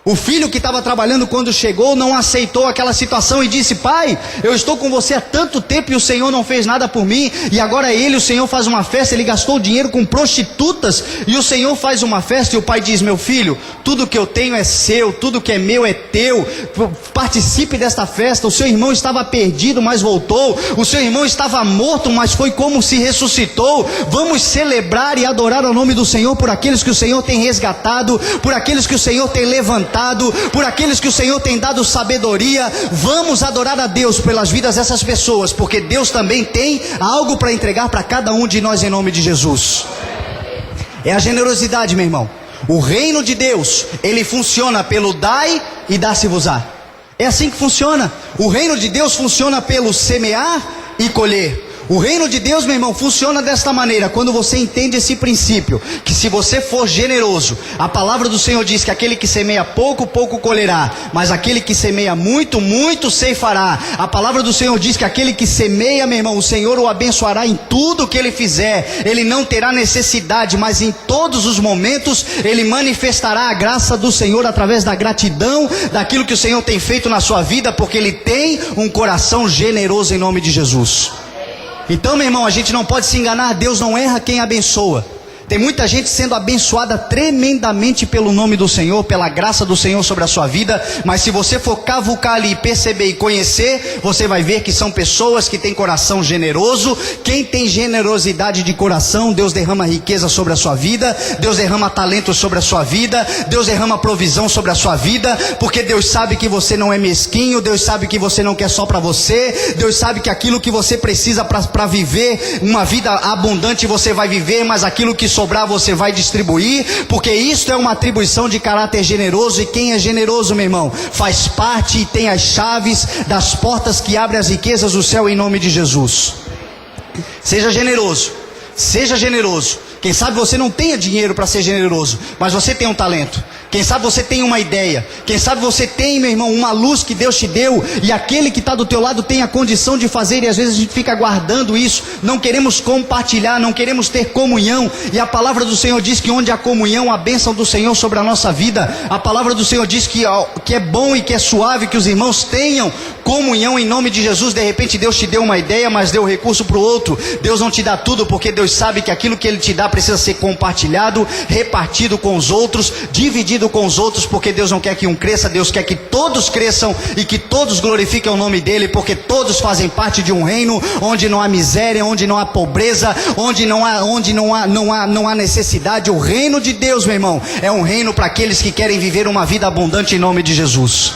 O filho que estava trabalhando, quando chegou, não aceitou aquela situação e disse: pai, eu estou com você há tanto tempo e o Senhor não fez nada por mim, e agora o Senhor faz uma festa. Ele gastou dinheiro com prostitutas e o Senhor faz uma festa. E o pai diz: meu filho, tudo que eu tenho é seu, tudo que é meu é teu, participe desta festa. O seu irmão estava perdido, mas voltou. O seu irmão estava morto, mas foi como se ressuscitou. Vamos celebrar e adorar o nome do Senhor por aqueles que o Senhor tem resgatado, por aqueles que o Senhor tem levantado, por aqueles que o Senhor tem dado sabedoria. Vamos adorar a Deus pelas vidas dessas pessoas, porque Deus também tem algo para entregar para cada um de nós, em nome de Jesus. É a generosidade, meu irmão. O reino de Deus, ele funciona pelo dai e dá-se-vos-á. É assim que funciona. O reino de Deus funciona pelo semear e colher. O reino de Deus, meu irmão, funciona desta maneira. Quando você entende esse princípio, que se você for generoso, a palavra do Senhor diz que aquele que semeia pouco, pouco colherá, mas aquele que semeia muito, muito ceifará. A palavra do Senhor diz que aquele que semeia, meu irmão, o Senhor o abençoará em tudo que ele fizer. Ele não terá necessidade, mas em todos os momentos ele manifestará a graça do Senhor através da gratidão daquilo que o Senhor tem feito na sua vida, porque ele tem um coração generoso, em nome de Jesus. Então, meu irmão, a gente não pode se enganar. Deus não erra quem abençoa. Tem muita gente sendo abençoada tremendamente pelo nome do Senhor, pela graça do Senhor sobre a sua vida, mas se você for cavucar ali, perceber e conhecer, você vai ver que são pessoas que têm coração generoso. Quem tem generosidade de coração, Deus derrama riqueza sobre a sua vida, Deus derrama talento sobre a sua vida, Deus derrama provisão sobre a sua vida, porque Deus sabe que você não é mesquinho, Deus sabe que você não quer só para você, Deus sabe que aquilo que você precisa para viver uma vida abundante você vai viver, mas aquilo que sobrar você vai distribuir, porque isto é uma atribuição de caráter generoso. E quem é generoso, meu irmão, faz parte e tem as chaves das portas que abrem as riquezas do céu, em nome de Jesus. Seja generoso, seja generoso. Quem sabe você não tenha dinheiro para ser generoso, mas você tem um talento. Quem sabe você tem uma ideia. Quem sabe você tem, meu irmão, uma luz que Deus te deu, e aquele que está do teu lado tem a condição de fazer, e às vezes a gente fica guardando isso. Não queremos compartilhar, não queremos ter comunhão. E a palavra do Senhor diz que onde há comunhão, a bênção do Senhor sobre a nossa vida. A palavra do Senhor diz que é bom e que é suave que os irmãos tenham comunhão, em nome de Jesus. De repente Deus te deu uma ideia, mas deu recurso para o outro. Deus não te dá tudo, porque Deus sabe que aquilo que Ele te dá precisa ser compartilhado, repartido com os outros, dividido com os outros, porque Deus não quer que um cresça, Deus quer que todos cresçam e que todos glorifiquem o nome dEle, porque todos fazem parte de um reino onde não há miséria, onde não há pobreza, onde não há necessidade. O reino de Deus, meu irmão, é um reino para aqueles que querem viver uma vida abundante, em nome de Jesus.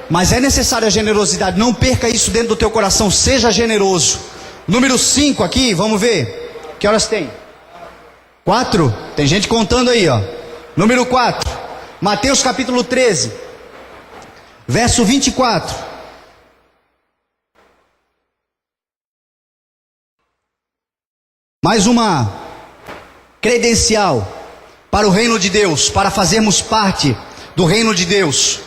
Mas é necessária a generosidade. Não perca isso dentro do teu coração. Seja generoso. Número 5 aqui, vamos ver. Que horas tem? 4? Tem gente contando aí, ó. Número 4. Mateus capítulo 13. Verso 24. Mais uma credencial para o reino de Deus, para fazermos parte do reino de Deus.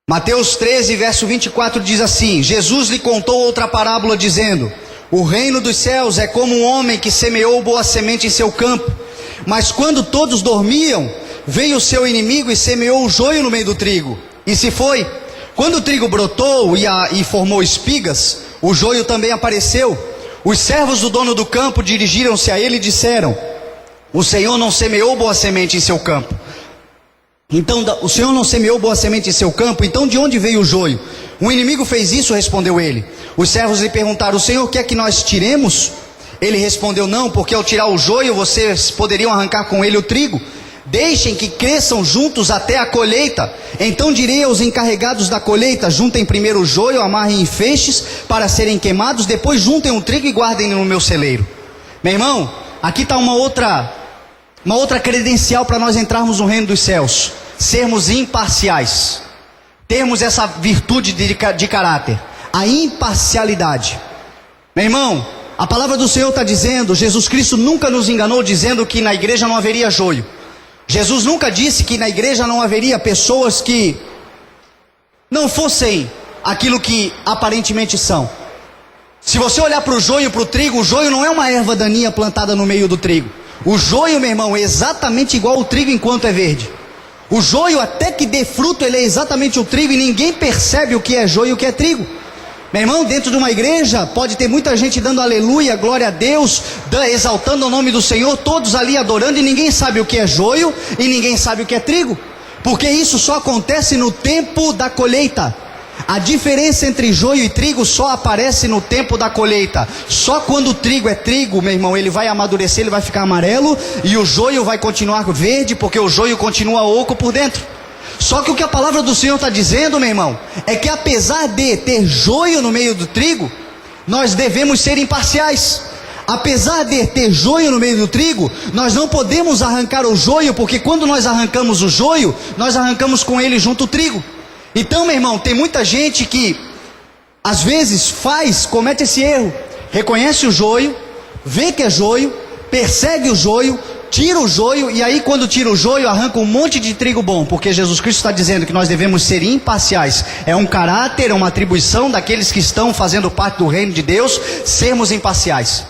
Mateus 13, verso 24 diz assim: Jesus lhe contou outra parábola dizendo: o reino dos céus é como um homem que semeou boa semente em seu campo, mas quando todos dormiam, veio o seu inimigo e semeou o joio no meio do trigo, e se foi. Quando o trigo brotou e formou espigas, o joio também apareceu. Os servos do dono do campo dirigiram-se a ele e disseram: o Senhor não semeou boa semente em seu campo. Então, o Senhor não semeou boa semente em seu campo, então de onde veio o joio? O inimigo fez isso, respondeu ele. Os servos lhe perguntaram: o Senhor quer que nós tiremos? Ele respondeu: não, porque ao tirar o joio, vocês poderiam arrancar com ele o trigo. Deixem que cresçam juntos até a colheita. Então direi aos encarregados da colheita: juntem primeiro o joio, amarrem em feixes para serem queimados, depois juntem o trigo e guardem no meu celeiro. Meu irmão, aqui está uma outra credencial para nós entrarmos no reino dos céus: sermos imparciais, termos essa virtude de caráter, a imparcialidade. Meu irmão, a palavra do Senhor está dizendo, Jesus Cristo nunca nos enganou dizendo que na igreja não haveria joio. Jesus nunca disse que na igreja não haveria pessoas que não fossem aquilo que aparentemente são. Se você olhar para o joio e para o trigo, o joio não é uma erva daninha plantada no meio do trigo. O joio, meu irmão, é exatamente igual ao trigo enquanto é verde. O joio, até que dê fruto, ele é exatamente o trigo, e ninguém percebe o que é joio e o que é trigo. Meu irmão, dentro de uma igreja pode ter muita gente dando aleluia, glória a Deus, exaltando o nome do Senhor, todos ali adorando, e ninguém sabe o que é joio e ninguém sabe o que é trigo, porque isso só acontece no tempo da colheita. A diferença entre joio e trigo só aparece no tempo da colheita. Só quando o trigo é trigo, meu irmão, ele vai amadurecer, ele vai ficar amarelo, e o joio vai continuar verde, porque o joio continua oco por dentro. Só que o que a palavra do Senhor está dizendo, meu irmão, é que apesar de ter joio no meio do trigo, nós devemos ser imparciais. Apesar de ter joio no meio do trigo, nós não podemos arrancar o joio, porque quando nós arrancamos o joio, nós arrancamos com ele junto o trigo. Então, meu irmão, tem muita gente que às vezes comete esse erro, reconhece o joio, vê que é joio, persegue o joio, tira o joio, e aí quando tira o joio, arranca um monte de trigo bom, porque Jesus Cristo está dizendo que nós devemos ser imparciais. É um caráter, é uma atribuição daqueles que estão fazendo parte do reino de Deus, sermos imparciais.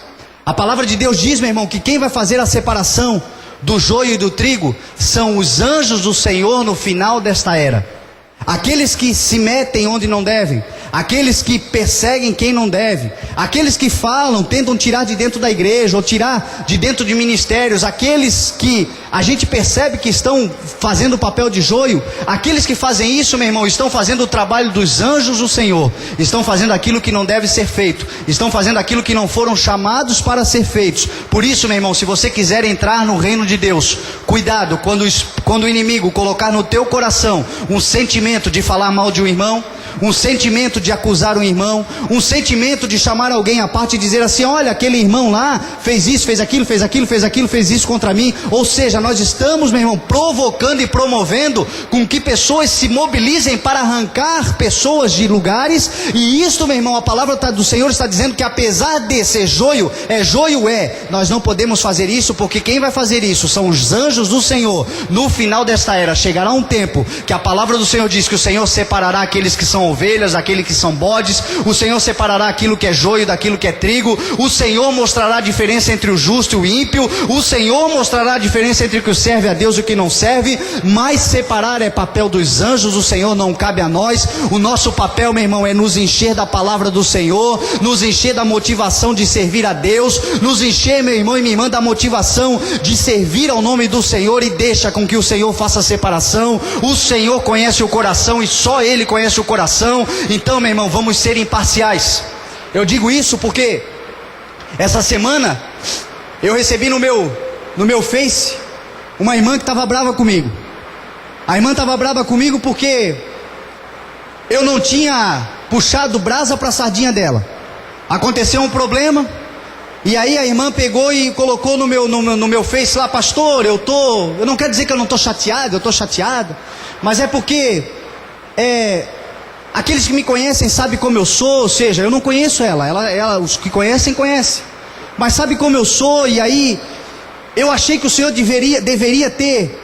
A palavra de Deus diz, meu irmão, que quem vai fazer a separação do joio e do trigo são os anjos do Senhor no final desta era. Aqueles que se metem onde não devem, aqueles que perseguem quem não deve, aqueles que falam, tentam tirar de dentro da igreja, ou tirar de dentro de ministérios, aqueles que a gente percebe que estão fazendo o papel de joio, aqueles que fazem isso, meu irmão, estão fazendo o trabalho dos anjos do Senhor, estão fazendo aquilo que não deve ser feito, estão fazendo aquilo que não foram chamados para ser feitos. Por isso, meu irmão, se você quiser entrar no reino de Deus, cuidado quando o inimigo colocar no teu coração um sentimento de falar mal de um irmão, um sentimento de acusar um irmão, um sentimento de chamar alguém à parte e dizer assim: olha, aquele irmão lá fez isso, fez aquilo, fez aquilo, fez aquilo, fez isso contra mim. Ou seja, nós estamos, meu irmão, provocando e promovendo com que pessoas se mobilizem para arrancar pessoas de lugares. E isso, meu irmão, a palavra do Senhor está dizendo que apesar de ser joio, nós não podemos fazer isso, porque quem vai fazer isso são os anjos do Senhor. No final desta era chegará um tempo que a palavra do Senhor diz que o Senhor separará aqueles que são ovelhas, aqueles que são bodes, o Senhor separará aquilo que é joio daquilo que é trigo, o Senhor mostrará a diferença entre o justo e o ímpio, o Senhor mostrará a diferença entre o que serve a Deus e o que não serve, mas separar é papel dos anjos, o Senhor, não cabe a nós. O nosso papel, meu irmão, é nos encher da palavra do Senhor, nos encher da motivação de servir a Deus, nos encher, meu irmão e minha irmã, da motivação de servir ao nome do Senhor, e deixa com que o Senhor faça a separação. O Senhor conhece o coração e só Ele conhece o coração. Então, meu irmão, vamos ser imparciais. Eu digo isso porque essa semana eu recebi no meu Face uma irmã que estava brava comigo. A irmã estava brava comigo porque eu não tinha puxado brasa para a sardinha dela. Aconteceu um problema, e aí a irmã pegou e colocou no meu Face lá: pastor, eu não quero dizer que eu não estou chateado, eu estou chateado, mas é porque aqueles que me conhecem sabem como eu sou. Ou seja, eu não conheço ela, os que conhecem, mas sabe como eu sou. E aí eu achei que o Senhor deveria ter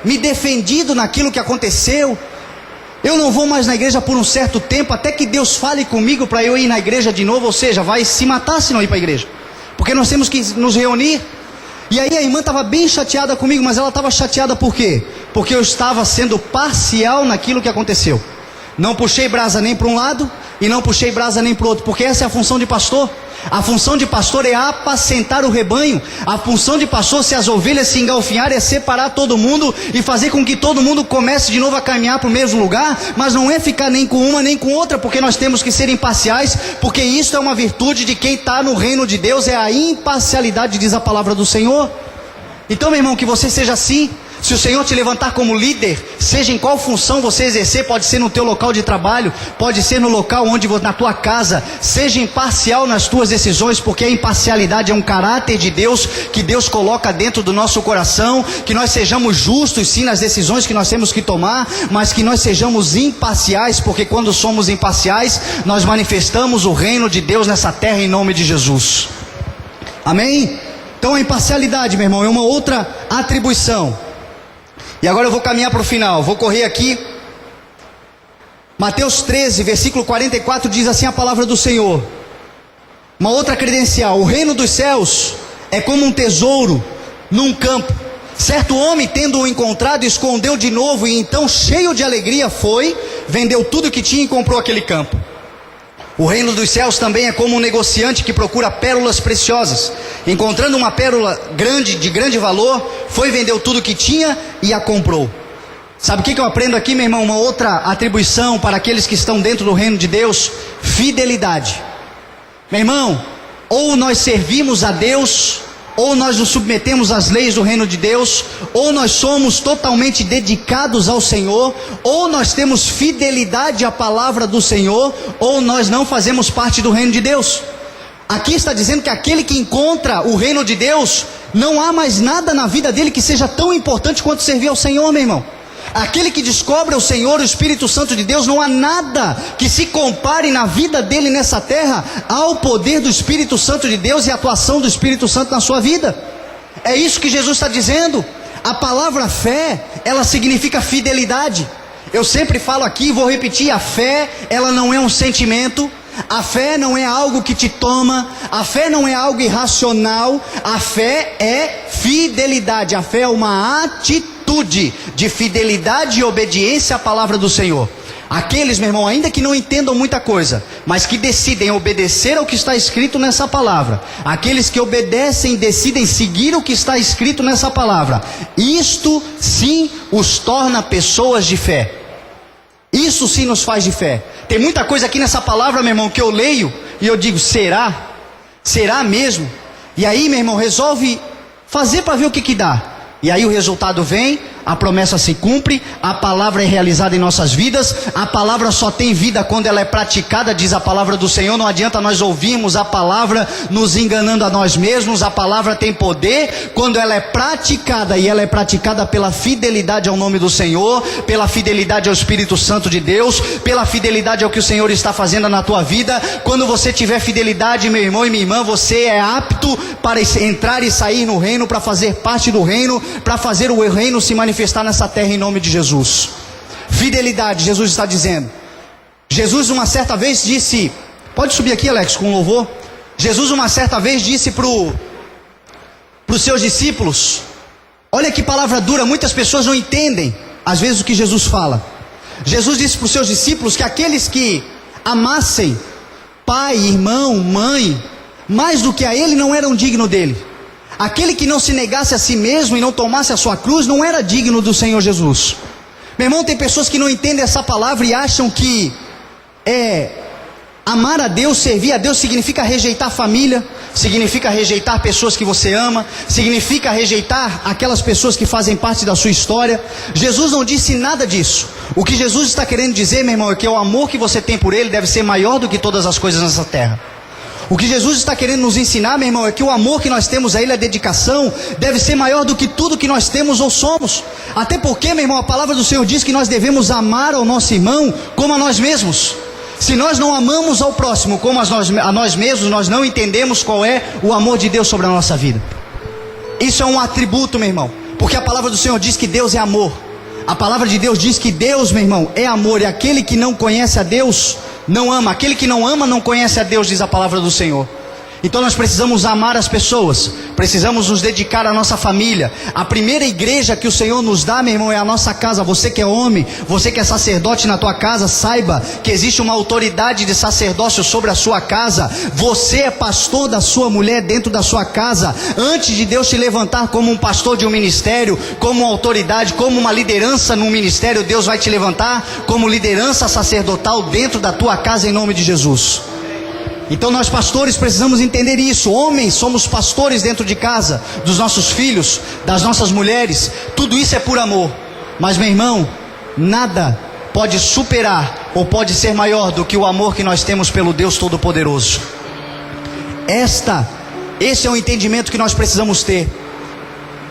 me defendido naquilo que aconteceu. Eu não vou mais na igreja por um certo tempo, até que Deus fale comigo para eu ir na igreja de novo. Ou seja, vai se matar se não ir para a igreja, porque nós temos que nos reunir. E aí a irmã estava bem chateada comigo, mas ela estava chateada por quê? Porque eu estava sendo parcial naquilo que aconteceu. Não puxei brasa nem para um lado e não puxei brasa nem para o outro, porque essa é a função de pastor. A função de pastor é apacentar o rebanho. A função de pastor, se as ovelhas se engalfinharem, é separar todo mundo e fazer com que todo mundo comece de novo a caminhar para o mesmo lugar. Mas não é ficar nem com uma nem com outra, porque nós temos que ser imparciais, porque isso é uma virtude de quem está no reino de Deus, é a imparcialidade, diz a palavra do Senhor. Então, meu irmão, que você seja assim. Se o Senhor te levantar como líder, seja em qual função você exercer, pode ser no teu local de trabalho, pode ser no local na tua casa, seja imparcial nas tuas decisões, porque a imparcialidade é um caráter de Deus, que Deus coloca dentro do nosso coração, que nós sejamos justos sim nas decisões que nós temos que tomar, mas que nós sejamos imparciais, porque quando somos imparciais, nós manifestamos o reino de Deus nessa terra em nome de Jesus. Amém? Então a imparcialidade, meu irmão, é uma outra atribuição. E agora eu vou caminhar para o final, vou correr aqui. Mateus 13, versículo 44 diz assim a palavra do Senhor. Uma outra credencial: o reino dos céus é como um tesouro num campo. Certo homem, tendo-o encontrado, escondeu de novo, e então, cheio de alegria, foi, vendeu tudo que tinha e comprou aquele campo. O reino dos céus também é como um negociante que procura pérolas preciosas. Encontrando uma pérola de grande valor, foi, vendeu tudo que tinha e a comprou. Sabe o que eu aprendo aqui, meu irmão? Uma outra atribuição para aqueles que estão dentro do reino de Deus: fidelidade. Meu irmão, ou nós servimos a Deus, ou nós nos submetemos às leis do reino de Deus, ou nós somos totalmente dedicados ao Senhor, ou nós temos fidelidade à palavra do Senhor, ou nós não fazemos parte do reino de Deus. Aqui está dizendo que aquele que encontra o reino de Deus, não há mais nada na vida dele que seja tão importante quanto servir ao Senhor, meu irmão. Aquele que descobre o Senhor, o Espírito Santo de Deus, não há nada que se compare na vida dele nessa terra ao poder do Espírito Santo de Deus e a atuação do Espírito Santo na sua vida. É isso que Jesus está dizendo. A palavra fé, ela significa fidelidade. Eu sempre falo aqui e vou repetir: a fé, ela não é um sentimento. A fé não é algo que te toma, a fé não é algo irracional, a fé é fidelidade, a fé é uma atitude de fidelidade e obediência à palavra do Senhor. Aqueles, meu irmão, ainda que não entendam muita coisa, mas que decidem obedecer ao que está escrito nessa palavra, aqueles que obedecem e decidem seguir o que está escrito nessa palavra, isto sim os torna pessoas de fé. Isso sim nos faz de fé. Tem muita coisa aqui nessa palavra, meu irmão, que eu leio e eu digo: será? Será mesmo? E aí, meu irmão, resolve fazer para ver o que dá. E aí o resultado vem, a promessa se cumpre, a palavra é realizada em nossas vidas. A palavra só tem vida quando ela é praticada, diz a palavra do Senhor. Não adianta nós ouvirmos a palavra nos enganando a nós mesmos. A palavra tem poder quando ela é praticada, e ela é praticada pela fidelidade ao nome do Senhor, pela fidelidade ao Espírito Santo de Deus, pela fidelidade ao que o Senhor está fazendo na tua vida. Quando você tiver fidelidade, meu irmão e minha irmã, você é apto para entrar e sair no reino, para fazer parte do reino, para fazer o reino se manifestar nessa terra em nome de Jesus. Fidelidade, Jesus está dizendo. Jesus uma certa vez disse, pode subir aqui, Alex, com louvor. Jesus uma certa vez disse para os seus discípulos, olha que palavra dura, muitas pessoas não entendem às vezes o que Jesus fala. Jesus disse para os seus discípulos que aqueles que amassem pai, irmão, mãe, mais do que a ele, não eram dignos dele. Aquele que não se negasse a si mesmo e não tomasse a sua cruz, não era digno do Senhor Jesus. Meu irmão, tem pessoas que não entendem essa palavra e acham que amar a Deus, servir a Deus, significa rejeitar a família, significa rejeitar pessoas que você ama, significa rejeitar aquelas pessoas que fazem parte da sua história. Jesus não disse nada disso. O que Jesus está querendo dizer, meu irmão, é que o amor que você tem por Ele deve ser maior do que todas as coisas nessa terra. O que Jesus está querendo nos ensinar, meu irmão, é que o amor que nós temos a Ele, a dedicação, deve ser maior do que tudo que nós temos ou somos. Até porque, meu irmão, a palavra do Senhor diz que nós devemos amar ao nosso irmão como a nós mesmos. Se nós não amamos ao próximo como a nós mesmos, nós não entendemos qual é o amor de Deus sobre a nossa vida. Isso é um atributo, meu irmão, porque a palavra do Senhor diz que Deus é amor. A palavra de Deus diz que Deus, meu irmão, é amor, e aquele que não conhece a Deus não ama. Aquele que não ama não conhece a Deus, diz a palavra do Senhor. Então nós precisamos amar as pessoas, precisamos nos dedicar à nossa família. A primeira igreja que o Senhor nos dá, meu irmão, é a nossa casa. Você que é homem, você que é sacerdote na tua casa, saiba que existe uma autoridade de sacerdócio sobre a sua casa. Você é pastor da sua mulher dentro da sua casa. Antes de Deus te levantar como um pastor de um ministério, como uma autoridade, como uma liderança num ministério, Deus vai te levantar como liderança sacerdotal dentro da tua casa, em nome de Jesus. Então nós pastores precisamos entender isso. Homens, somos pastores dentro de casa, dos nossos filhos, das nossas mulheres. Tudo isso é por amor. Mas, meu irmão, nada pode superar ou pode ser maior do que o amor que nós temos pelo Deus Todo-Poderoso. Esse é o entendimento que nós precisamos ter.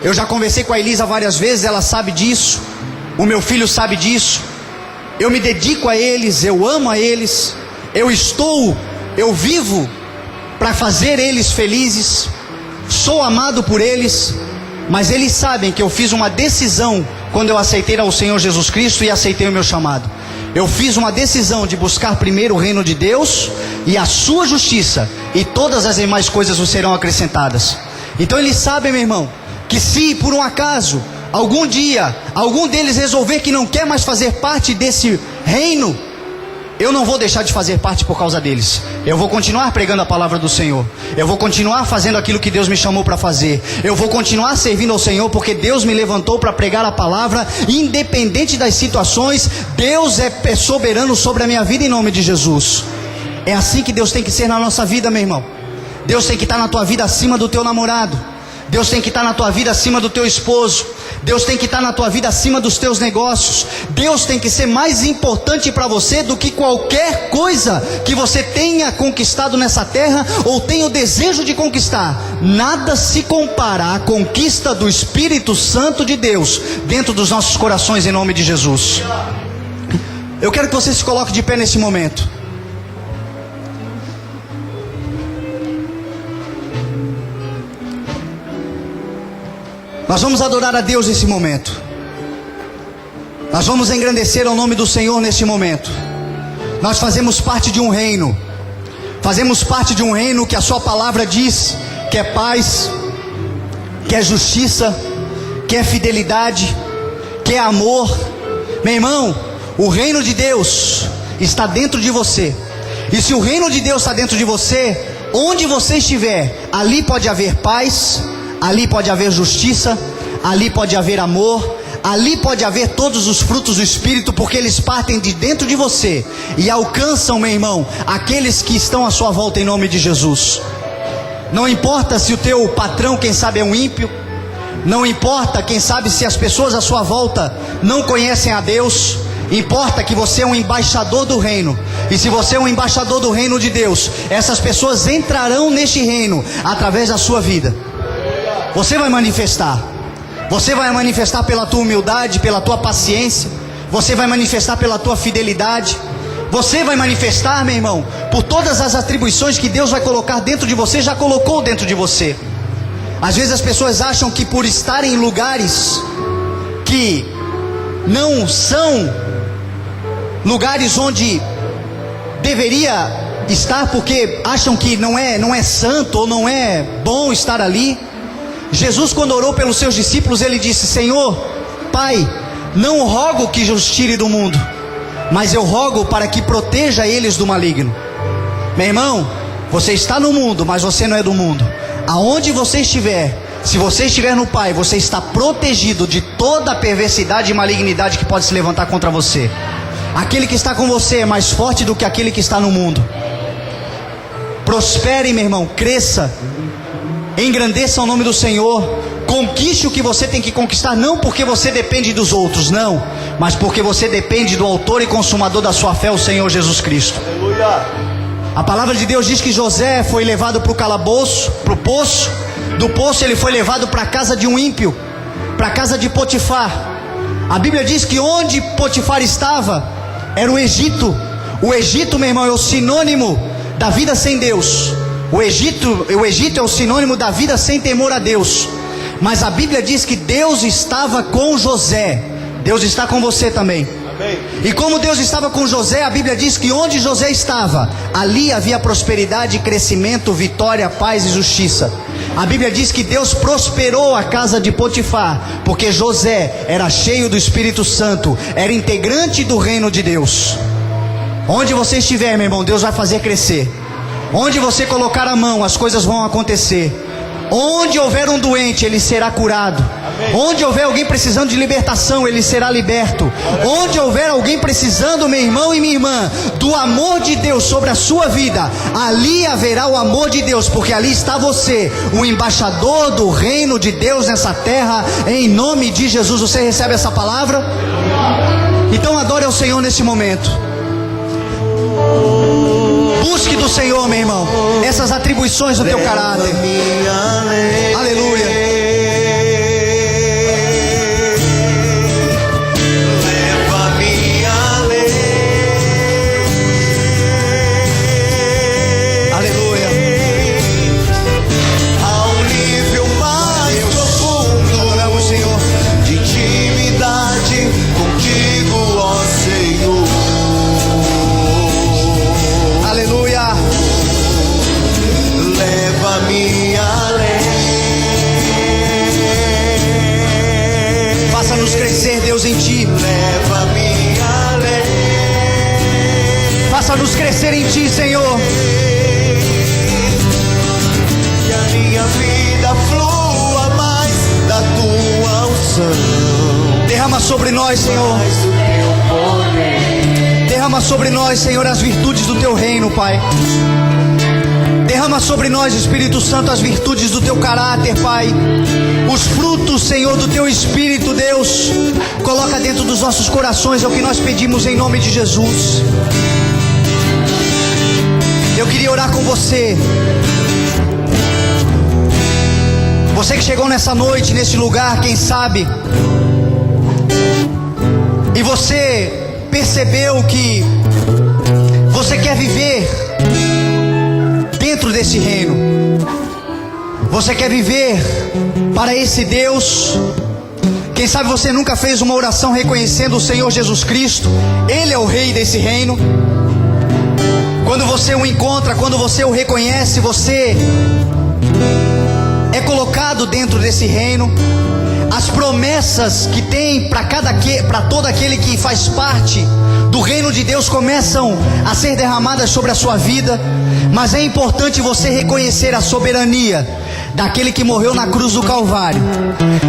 Eu já conversei com a Elisa várias vezes, ela sabe disso. O meu filho sabe disso. Eu me dedico a eles, eu amo a eles. Eu vivo para fazer eles felizes, sou amado por eles, mas eles sabem que eu fiz uma decisão quando eu aceitei ao Senhor Jesus Cristo e aceitei o meu chamado. Eu fiz uma decisão de buscar primeiro o reino de Deus e a sua justiça, e todas as demais coisas vos serão acrescentadas. Então eles sabem, meu irmão, que se por um acaso, algum dia, algum deles resolver que não quer mais fazer parte desse reino, eu não vou deixar de fazer parte por causa deles. Eu vou continuar pregando a palavra do Senhor. Eu vou continuar fazendo aquilo que Deus me chamou para fazer. Eu vou continuar servindo ao Senhor, porque Deus me levantou para pregar a palavra, independente das situações. Deus é soberano sobre a minha vida, em nome de Jesus. É assim que Deus tem que ser na nossa vida, meu irmão. Deus tem que estar na tua vida acima do teu namorado. Deus tem que estar na tua vida acima do teu esposo. Deus tem que estar na tua vida acima dos teus negócios. Deus tem que ser mais importante para você do que qualquer coisa que você tenha conquistado nessa terra ou tenha o desejo de conquistar. Nada se compara à conquista do Espírito Santo de Deus dentro dos nossos corações, em nome de Jesus. Eu quero que você se coloque de pé nesse momento. Nós vamos adorar a Deus nesse momento. Nós vamos engrandecer ao nome do Senhor nesse momento. Nós fazemos parte de um reino. Fazemos parte de um reino que a sua palavra diz que é paz, que é justiça, que é fidelidade, que é amor. Meu irmão, o reino de Deus está dentro de você. E se o reino de Deus está dentro de você, onde você estiver, ali pode haver paz, ali pode haver justiça, ali pode haver amor, ali pode haver todos os frutos do Espírito, porque eles partem de dentro de você e alcançam, meu irmão, aqueles que estão à sua volta, em nome de Jesus. Não importa se o teu patrão, quem sabe, é um ímpio. Não importa, quem sabe, se as pessoas à sua volta não conhecem a Deus. Importa que você é um embaixador do reino. E se você é um embaixador do reino de Deus, essas pessoas entrarão neste reino através da sua vida. Você vai manifestar. Você vai manifestar pela tua humildade, pela tua paciência. Você vai manifestar pela tua fidelidade. Você vai manifestar, meu irmão, por todas as atribuições que Deus vai colocar dentro de você, já colocou dentro de você. Às vezes as pessoas acham que por estar em lugares que não são lugares onde deveria estar, porque acham que não é santo ou não é bom estar ali. Jesus, quando orou pelos seus discípulos, ele disse: Senhor, Pai, não rogo que os tire do mundo, mas eu rogo para que proteja eles do maligno. Meu irmão, você está no mundo, mas você não é do mundo. Aonde você estiver, se você estiver no Pai, você está protegido de toda a perversidade e malignidade que pode se levantar contra você. Aquele que está com você é mais forte do que aquele que está no mundo. Prospere, meu irmão, cresça, engrandeça o nome do Senhor, conquiste o que você tem que conquistar, não porque você depende dos outros, não, mas porque você depende do autor e consumador da sua fé, o Senhor Jesus Cristo. Aleluia. A palavra de Deus diz que José foi levado para o calabouço, para o poço. Do poço ele foi levado para a casa de um ímpio, para a casa de Potifar. A Bíblia diz que onde Potifar estava era o Egito. O Egito, meu irmão, é o sinônimo da vida sem Deus. O Egito é o sinônimo da vida sem temor a Deus. Mas a Bíblia diz que Deus estava com José. Deus está com você também. Amém. E como Deus estava com José, a Bíblia diz que onde José estava, ali havia prosperidade, crescimento, vitória, paz e justiça. A Bíblia diz que Deus prosperou a casa de Potifar, porque José era cheio do Espírito Santo, era integrante do reino de Deus. Onde você estiver, meu irmão, Deus vai fazer crescer. Onde você colocar a mão, as coisas vão acontecer. Onde houver um doente, ele será curado. Amém. Onde houver alguém precisando de libertação, ele será liberto. Amém. Onde houver alguém precisando, meu irmão e minha irmã, do amor de Deus sobre a sua vida, ali haverá o amor de Deus, porque ali está você, o embaixador do reino de Deus nessa terra, em nome de Jesus. Você recebe essa palavra? Então adore ao Senhor nesse momento. Busque do Senhor, meu irmão, essas atribuições do teu caráter. Aleluia. Leva-me aleluia.
Ao nível mais profundo,
adoramos, Senhor,
de intimidade contigo, ó Senhor.
Aleluia.
Leva-me além.
Faça-nos crescer, Deus, em Ti.
Leva-me além.
Faça-nos crescer em Ti, Senhor.
Que a minha vida flua mais da tua unção.
Derrama sobre nós, Senhor.
Mais do teu poder.
Derrama sobre nós, Senhor, as virtudes do Teu reino, Pai. Derrama sobre nós, Espírito Santo, as virtudes do Teu caráter, Pai. Os frutos, Senhor, do Teu Espírito, Deus. Coloca dentro dos nossos corações, é o que nós pedimos em nome de Jesus. Eu queria orar com você. Você que chegou nessa noite, nesse lugar, quem sabe, e você percebeu que você quer viver dentro desse reino. Você quer viver para esse Deus. Quem sabe você nunca fez uma oração reconhecendo o Senhor Jesus Cristo. Ele é o rei desse reino. Quando você o encontra, quando você o reconhece, você é colocado dentro desse reino. As promessas que tem para todo aquele que faz parte do reino de Deus começam a ser derramadas sobre a sua vida. Mas é importante você reconhecer a soberania daquele que morreu na cruz do Calvário,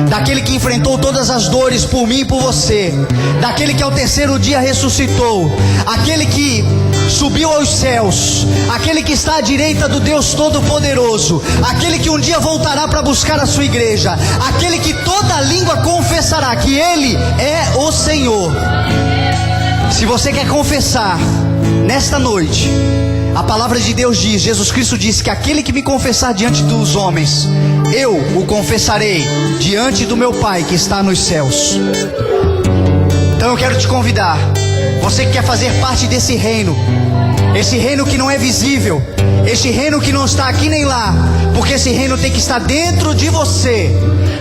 daquele que enfrentou todas as dores por mim e por você, daquele que ao terceiro dia ressuscitou, aquele que subiu aos céus, aquele que está à direita do Deus Todo-Poderoso, aquele que um dia voltará para buscar a sua igreja, aquele que toda língua confessará que Ele é o Senhor. Se você quer confessar nesta noite, a palavra de Deus diz, Jesus Cristo disse que aquele que me confessar diante dos homens, eu o confessarei diante do meu Pai que está nos céus. Então eu quero te convidar, você que quer fazer parte desse reino, esse reino que não é visível, esse reino que não está aqui nem lá, porque esse reino tem que estar dentro de você.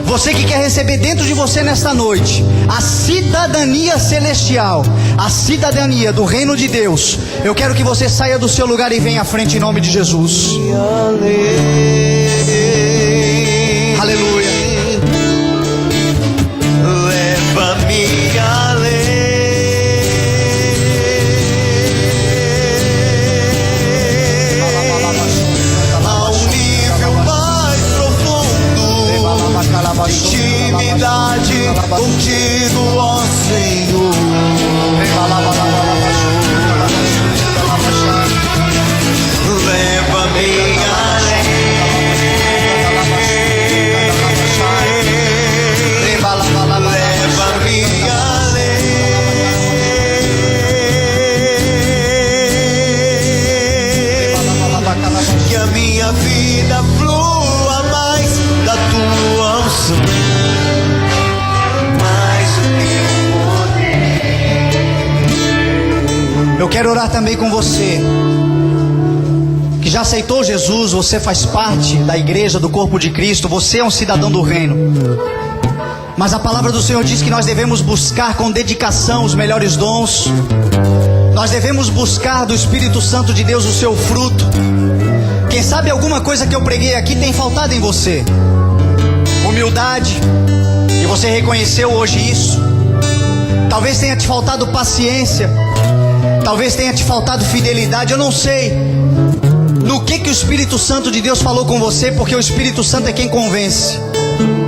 Você que quer receber dentro de você nesta noite a cidadania celestial, a cidadania do reino de Deus, eu quero que você saia do seu lugar e venha à frente em nome de Jesus. Aleluia.
Leva-me além. Ao nível mais profundo de intimidade contigo, ó Senhor. Leva-me
quero orar também com você que já aceitou Jesus. Você faz parte da igreja, do corpo de Cristo. Você é um cidadão do reino. Mas a palavra do Senhor diz que nós devemos buscar com dedicação os melhores dons. Nós devemos buscar do Espírito Santo de Deus o seu fruto. Quem sabe alguma coisa que eu preguei aqui tem faltado em você. Humildade, e você reconheceu hoje isso. Talvez tenha te faltado paciência. Talvez tenha te faltado fidelidade. Eu não sei no que o Espírito Santo de Deus falou com você, porque o Espírito Santo é quem convence.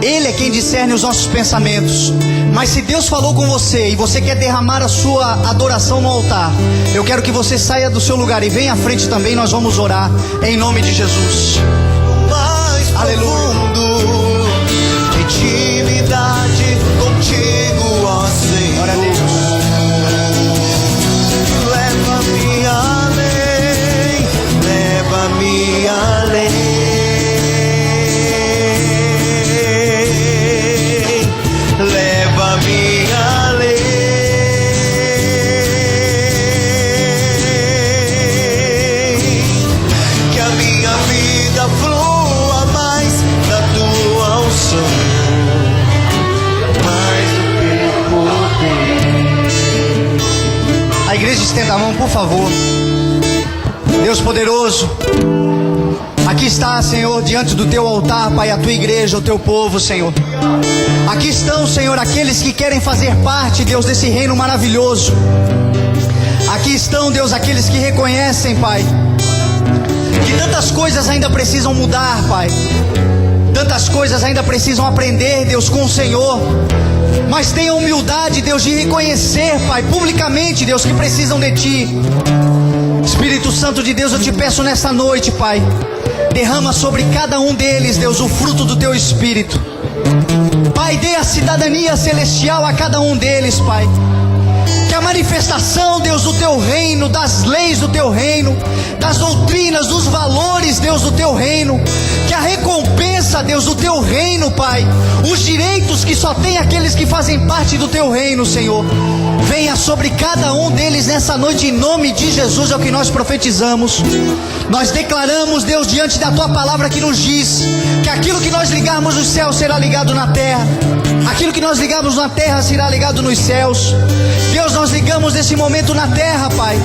Ele é quem discerne os nossos pensamentos. Mas se Deus falou com você e você quer derramar a sua adoração no altar, eu quero que você saia do seu lugar e venha à frente também. Nós vamos orar em nome de Jesus.
Mais profundo, intimidade contigo, ó Senhor.
Glória a Deus.
Leva-me além, leva-me além. Leva-me além, que a minha vida flua mais da tua unção, mais do que poder.
A igreja estenda a mão, por favor. Deus poderoso, aqui está, Senhor, diante do teu altar, Pai, a tua igreja, o teu povo, Senhor. Aqui estão, Senhor, aqueles que querem fazer parte, Deus, desse reino maravilhoso. Aqui estão, Deus, aqueles que reconhecem, Pai, que tantas coisas ainda precisam mudar, Pai. Tantas coisas ainda precisam aprender, Deus, com o Senhor. Mas tenham humildade, Deus, de reconhecer, Pai, publicamente, Deus, que precisam de Ti. Espírito Santo de Deus, eu te peço nessa noite, Pai, derrama sobre cada um deles, Deus, o fruto do Teu Espírito. Pai, dê a cidadania celestial a cada um deles, Pai. Que a manifestação, Deus, do Teu reino, das leis do Teu reino, das doutrinas, dos valores, Deus, do Teu reino, que a recompensa, Deus, do Teu reino, Pai, os direitos que só tem aqueles que fazem parte do Teu reino, Senhor, venha sobre cada um deles nessa noite, em nome de Jesus. É o que nós profetizamos. Nós declaramos, Deus, diante da Tua palavra que nos diz que aquilo que nós ligarmos nos céus será ligado na terra, aquilo que nós ligamos na terra será ligado nos céus. Deus, nós ligamos nesse momento na terra, Pai,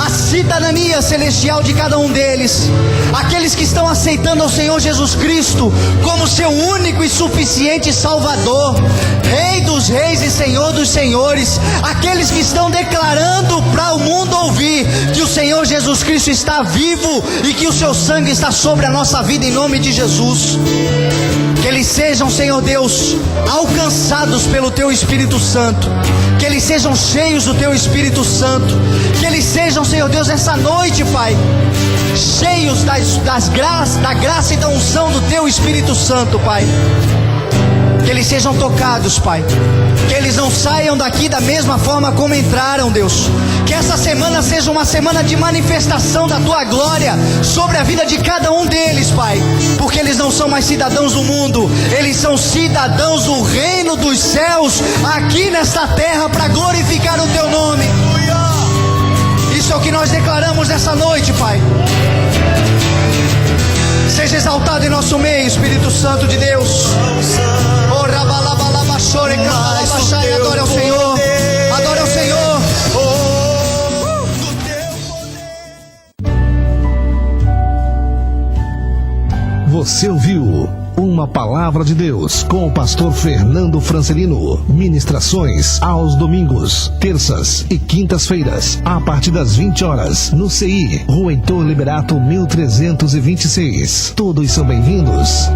a cidadania celestial de cada um deles, aqueles que estão aceitando ao Senhor Jesus Cristo como seu único e suficiente Salvador, Rei dos reis e Senhor dos senhores, aqueles que estão declarando para o mundo ouvir que o Senhor Jesus Cristo está vivo e que o seu sangue está sobre a nossa vida, em nome de Jesus. Que eles sejam, Senhor Deus, alcançados pelo Teu Espírito Santo, que eles sejam cheios do Teu Espírito Santo, que eles sejam, Senhor Deus, nessa noite, Pai, cheios da graça e da unção do Teu Espírito Santo, Pai. Que eles sejam tocados, Pai, que eles não saiam daqui da mesma forma como entraram, Deus. Que essa semana seja uma semana de manifestação da Tua glória sobre a vida de cada um deles, Pai, porque eles não são mais cidadãos do mundo, eles são cidadãos do reino dos céus, aqui nesta terra, para glorificar o Teu nome. Isso é o que nós declaramos nessa noite, Pai. Seja exaltado em nosso meio, Espírito Santo de Deus. Adore ao Senhor, adore ao Senhor.
Você ouviu uma palavra de Deus com o pastor Fernando Francelino. Ministrações aos domingos, terças e quintas-feiras, a partir das 20 horas, no CI, Rua Heitor Liberato 1326. Todos são bem-vindos.